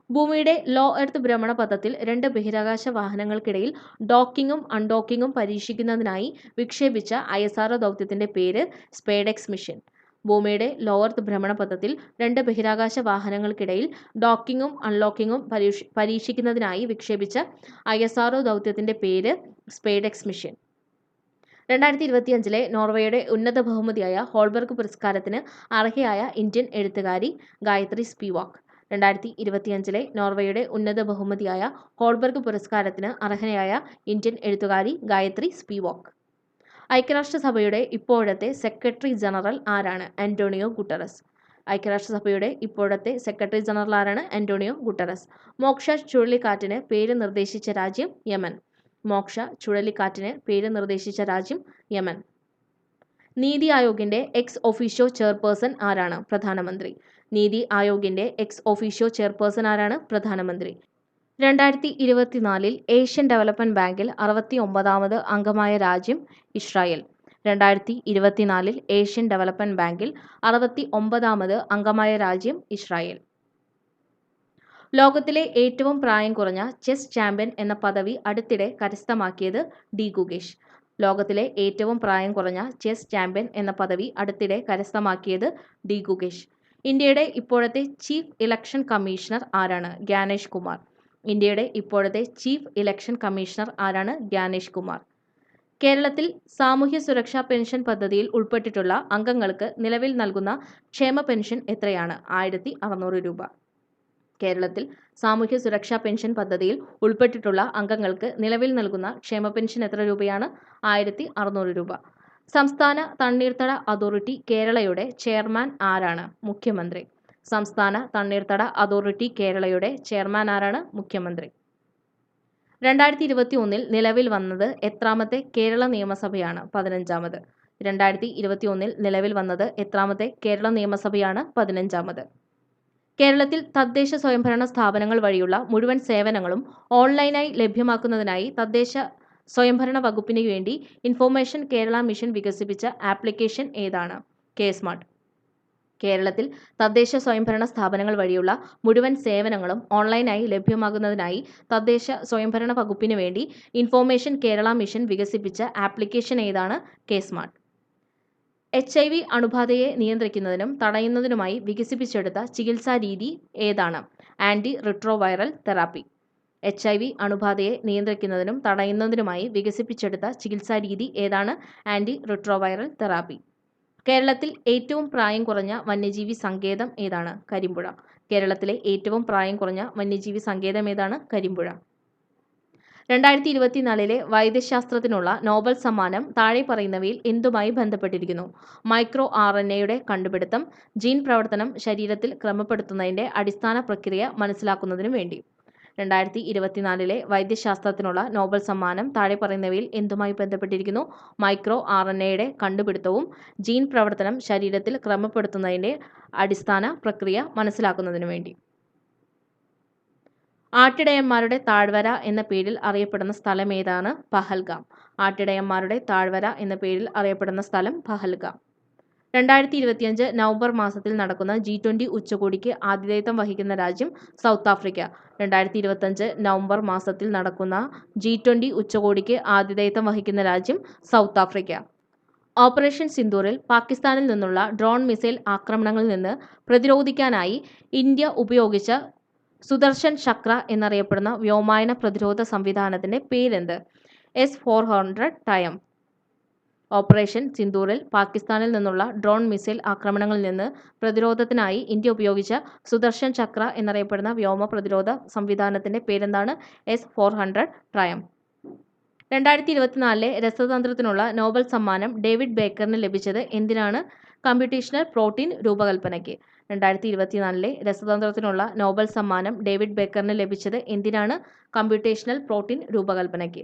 ഭൂമിയുടെ ലോ എർത്ത് ഭ്രമണപഥത്തിൽ 2 ബഹിരാകാശ വാഹനങ്ങൾക്കിടയിൽ ഡോക്കിങ്ങും അൺഡോക്കിങ്ങും പരീക്ഷിക്കുന്നതിനായി വിക്ഷേപിച്ച ISRO ദൗത്യത്തിന്റെ പേര് സ്പേഡെക്സ് മിഷൻ. ഭൂമിയുടെ ലോ എർത്ത് ഭ്രമണപഥത്തിൽ 2 ബഹിരാകാശ വാഹനങ്ങൾക്കിടയിൽ ഡോക്കിങ്ങും അൺലോക്കിങ്ങും പരീക്ഷിക്കുന്നതിനായി വിക്ഷേപിച്ച ISRO ദൗത്യത്തിന്റെ പേര് സ്പേഡെക്സ് മിഷൻ. 2025 നോർവേയുടെ ഉന്നത ബഹുമതിയായ ഹോൾബർഗ് പുരസ്കാരത്തിന് അർഹയായ ഇന്ത്യൻ എഴുത്തുകാരി ഗായത്രി സ്പിവാക്. 2025 നോർവേയുടെ ഉന്നത ബഹുമതിയായ ഹോൾബർഗ് പുരസ്കാരത്തിന് അർഹയായ ഇന്ത്യൻ എഴുത്തുകാരി ഗായത്രി സ്പിവാക്. ഐക്യരാഷ്ട്രസഭയുടെ ഇപ്പോഴത്തെ സെക്രട്ടറി ജനറൽ ആരാണ്? Antonio Guterres. ഐക്യരാഷ്ട്രസഭയുടെ ഇപ്പോഴത്തെ സെക്രട്ടറി ജനറൽ ആരാണ്? Antonio Guterres. മോക്ഷ ചുഴലിക്കാറ്റിന് പേര് നിർദ്ദേശിച്ച രാജ്യം? യമൻ. മോക്ഷ ചുഴലിക്കാറ്റിന് പേര് നിർദ്ദേശിച്ച രാജ്യം? യമൻ. നീതി ആയോഗിന്റെ എക്സ് ഒഫീഷ്യോ ചെയർപേഴ്സൺ ആരാണ്? പ്രധാനമന്ത്രി. നീതി ആയോഗിന്റെ എക്സ് ഒഫീഷ്യോ ചെയർപേഴ്സൺ ആരാണ്? പ്രധാനമന്ത്രി. 2024 ഏഷ്യൻ ഡെവലപ്മെന്റ് ബാങ്കിൽ 69ാമത് അംഗമായ രാജ്യം? ഇസ്രായേൽ. 2024 ഏഷ്യൻ ഡെവലപ്മെന്റ് ബാങ്കിൽ 69ാമത് അംഗമായ രാജ്യം? ഇസ്രായേൽ. ലോകത്തിലെ ഏറ്റവും പ്രായം കുറഞ്ഞ ചെസ് ചാമ്പ്യൻ എന്ന പദവി അടുത്തിടെ കരസ്ഥമാക്കിയത്? ഡി ഗുകേഷ്. ലോകത്തിലെ ഏറ്റവും പ്രായം കുറഞ്ഞ ചെസ് ചാമ്പ്യൻ എന്ന പദവി അടുത്തിടെ കരസ്ഥമാക്കിയത്? ഡി ഗുകേഷ്. ഇന്ത്യയുടെ ഇപ്പോഴത്തെ ചീഫ് ഇലക്ഷൻ കമ്മീഷണർ ആരാണ്? ഗ്യാനേഷ് കുമാർ. ഇന്ത്യയുടെ ഇപ്പോഴത്തെ ചീഫ് ഇലക്ഷൻ കമ്മീഷണർ ആരാണ്? ഗ്യാനേഷ് കുമാർ. കേരളത്തിൽ സാമൂഹ്യ സുരക്ഷാ പെൻഷൻ പദ്ധതിയിൽ ഉൾപ്പെട്ടിട്ടുള്ള അംഗങ്ങൾക്ക് നിലവിൽ നൽകുന്ന ക്ഷേമ പെൻഷൻ എത്രയാണ്? 1600 രൂപ. കേരളത്തിൽ സാമൂഹ്യ സുരക്ഷാ പെൻഷൻ പദ്ധതിയിൽ ഉൾപ്പെട്ടിട്ടുള്ള അംഗങ്ങൾക്ക് നിലവിൽ നൽകുന്ന ക്ഷേമ പെൻഷൻ എത്ര രൂപയാണ്? 1600 രൂപ. സംസ്ഥാന തണ്ണീർത്തട അതോറിറ്റി കേരളയുടെ ചെയർമാൻ ആരാണ്? മുഖ്യമന്ത്രി. സംസ്ഥാന തണ്ണീർത്തട അതോറിറ്റി കേരളയുടെ ചെയർമാൻ ആരാണ്? മുഖ്യമന്ത്രി. 2021 നിലവിൽ വന്നത് എത്രാമത്തെ കേരള നിയമസഭയാണ്? 15ാമത്. 2021 നിലവിൽ വന്നത് എത്രാമത്തെ കേരള നിയമസഭയാണ്? 15ാമത്. കേരളത്തിൽ തദ്ദേശ സ്വയംഭരണ സ്ഥാപനങ്ങൾ വഴിയുള്ള മുഴുവൻ സേവനങ്ങളും ഓൺലൈനായി ലഭ്യമാക്കുന്നതിനായി തദ്ദേശ സ്വയംഭരണ വകുപ്പിന് വേണ്ടി ഇൻഫർമേഷൻ കേരള മിഷൻ വികസിപ്പിച്ച ആപ്ലിക്കേഷൻ ഏതാണ്? കെ-സ്മാർട്ട്. കേരളത്തിൽ തദ്ദേശ സ്വയംഭരണ സ്ഥാപനങ്ങൾ വഴിയുള്ള മുഴുവൻ സേവനങ്ങളും ഓൺലൈനായി ലഭ്യമാകുന്നതിനായി തദ്ദേശ സ്വയംഭരണ വകുപ്പിന് വേണ്ടി ഇൻഫർമേഷൻ കേരള മിഷൻ വികസിപ്പിച്ച ആപ്ലിക്കേഷൻ ഏതാണ്? കെ-സ്മാർട്ട്. HIV അണുബാധയെ നിയന്ത്രിക്കുന്നതിനും തടയുന്നതിനുമായി വികസിപ്പിച്ചെടുത്ത ചികിത്സാ രീതി ഏതാണ്? Anti retroviral therapy. HIV അണുബാധയെ നിയന്ത്രിക്കുന്നതിനും തടയുന്നതിനുമായി വികസിപ്പിച്ചെടുത്ത ചികിത്സാ രീതി ഏതാണ്? Anti retroviral therapy. കേരളത്തിൽ ഏറ്റവും പ്രായം കുറഞ്ഞ വന്യജീവി സങ്കേതം ഏതാണ്? കരിമ്പുഴ. കേരളത്തിലെ ഏറ്റവും പ്രായം കുറഞ്ഞ വന്യജീവി സങ്കേതം ഏതാണ്? കരിമ്പുഴ. 2024 വൈദ്യശാസ്ത്രത്തിനുള്ള നോബൽ സമ്മാനം താഴെ പറയുന്നവയിൽ എന്തുമായി ബന്ധപ്പെട്ടിരിക്കുന്നു? മൈക്രോ RNAയുടെ കണ്ടുപിടുത്തം, ജീൻ പ്രവർത്തനം ശരീരത്തിൽ ക്രമപ്പെടുത്തുന്നതിന്റെ അടിസ്ഥാന പ്രക്രിയ മനസ്സിലാക്കുന്നതിനു വേണ്ടി. 2024 വൈദ്യശാസ്ത്രത്തിനുള്ള നോബൽ സമ്മാനം താഴെ പറയുന്നവയിൽ എന്തുമായി ബന്ധപ്പെട്ടിരിക്കുന്നു? മൈക്രോ RNAയുടെ കണ്ടുപിടുത്തവും ജീൻ പ്രവർത്തനം ശരീരത്തിൽ ക്രമപ്പെടുത്തുന്നതിന്റെ അടിസ്ഥാന പ്രക്രിയ മനസ്സിലാക്കുന്നതിനു വേണ്ടി. ആട്ടിടയന്മാരുടെ താഴ്വര എന്ന പേരിൽ അറിയപ്പെടുന്ന സ്ഥലം ഏതാണ്? പഹൽഗാം. ആട്ടിടയന്മാരുടെ താഴ്വര എന്ന പേരിൽ അറിയപ്പെടുന്ന സ്ഥലം പഹൽഗാം. 2025 നവംബർ മാസത്തിൽ നടക്കുന്ന G20 ഉച്ചകോടിക്ക് ആതിഥേയത്വം വഹിക്കുന്ന രാജ്യം സൗത്ത് ആഫ്രിക്ക. 2025 നവംബർ മാസത്തിൽ നടക്കുന്ന G20 ഉച്ചകോടിക്ക് ആതിഥേയത്വം വഹിക്കുന്ന രാജ്യം സൗത്ത് ആഫ്രിക്ക. ഓപ്പറേഷൻ സിന്ദൂറിൽ പാകിസ്ഥാനിൽ നിന്നുള്ള ഡ്രോൺ മിസൈൽ ആക്രമണങ്ങളിൽ നിന്ന് പ്രതിരോധിക്കാനായി ഇന്ത്യ ഉപയോഗിച്ച സുദർശൻ ചക്ര എന്നറിയപ്പെടുന്ന വ്യോമയാന പ്രതിരോധ സംവിധാനത്തിന്റെ പേരെന്ത്? S-400 ടയം. ഓപ്പറേഷൻ സിന്ദൂറിൽ പാകിസ്ഥാനിൽ നിന്നുള്ള ഡ്രോൺ മിസൈൽ ആക്രമണങ്ങളിൽ നിന്ന് പ്രതിരോധത്തിനായി ഇന്ത്യ ഉപയോഗിച്ച സുദർശൻ ചക്ര എന്നറിയപ്പെടുന്ന വ്യോമ പ്രതിരോധ സംവിധാനത്തിന്റെ പേരെന്താണ്? S-400 ടയം. 2024 രസതന്ത്രത്തിനുള്ള നോബൽ സമ്മാനം ഡേവിഡ് ബേക്കറിന് ലഭിച്ചത് എന്തിനാണ്? കമ്പ്യൂട്ടേഷണൽ പ്രോട്ടീൻ രൂപകൽപ്പനയ്ക്ക്. 2024 രസതന്ത്രത്തിനുള്ള നോബൽ സമ്മാനം ഡേവിഡ് ബേക്കറിന് ലഭിച്ചത് എന്തിനാണ്? കമ്പ്യൂട്ടേഷണൽ പ്രോട്ടീൻ രൂപകൽപ്പനയ്ക്ക്.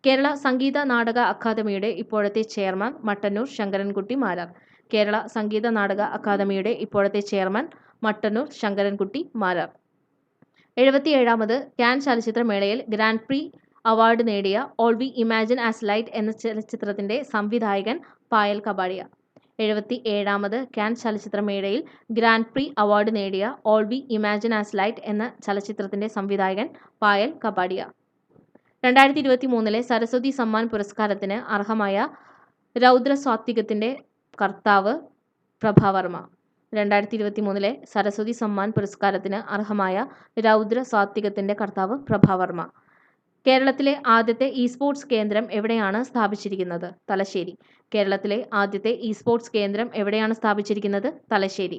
കേരള സംഗീത നാടക അക്കാദമിയുടെ ഇപ്പോഴത്തെ ചെയർമാൻ മട്ടന്നൂർ ശങ്കരൻകുട്ടി മാരാർ. കേരള സംഗീത നാടക അക്കാദമിയുടെ ഇപ്പോഴത്തെ ചെയർമാൻ മട്ടന്നൂർ ശങ്കരൻകുട്ടി മാരാർ. 77ാമത് കാൻ ചലച്ചിത്രമേളയിൽ ഗ്രാൻഡ് പ്രീ അവാർഡ് നേടിയ all we imagine as light എന്ന ചലച്ചിത്രത്തിന്റെ സംവിധായകൻ പായൽ കപാടിയ. 77ാമത് കാൻ ചലച്ചിത്രമേളയിൽ ഗ്രാൻഡ് പ്രീ അവാർഡ് നേടിയ all we imagine as light എന്ന ചലച്ചിത്രത്തിന്റെ സംവിധായകൻ പായൽ കപാടിയ. 2023 സരസ്വതി സമ്മാൻ പുരസ്കാരത്തിന് അർഹമായ രൗദ്രസാത്വികത്തിന്റെ കർത്താവ് പ്രഭാവർമ്മ. 2023 സരസ്വതി സമ്മാൻ പുരസ്കാരത്തിന് അർഹമായ രൗദ്രസാത്വികത്തിന്റെ കർത്താവ് പ്രഭാവർമ്മ. കേരളത്തിലെ ആദ്യത്തെ ഇ-സ്പോർട്സ് കേന്ദ്രം എവിടെയാണ് സ്ഥാപിച്ചിരിക്കുന്നത്? തലശ്ശേരി. കേരളത്തിലെ ആദ്യത്തെ ഇ-സ്പോർട്സ് കേന്ദ്രം എവിടെയാണ് സ്ഥാപിച്ചിരിക്കുന്നത്? തലശ്ശേരി.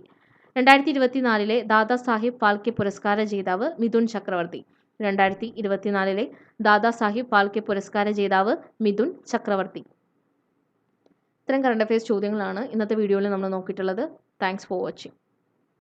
2024 ദാദാ സാഹിബ് ഫാൽക്കെ പുരസ്കാര ജേതാവ് മിഥുൻ ചക്രവർത്തി. 2024 ദാദാ സാഹിബ് ഫാൽക്കെ പുരസ്കാര ജേതാവ് മിഥുൻ ചക്രവർത്തി. ഇത്തരം കറണ്ട് അഫയേഴ്സ് ചോദ്യങ്ങളാണ് ഇന്നത്തെ വീഡിയോയിൽ നമ്മൾ നോക്കിയിട്ടുള്ളത്. Thanks for watching.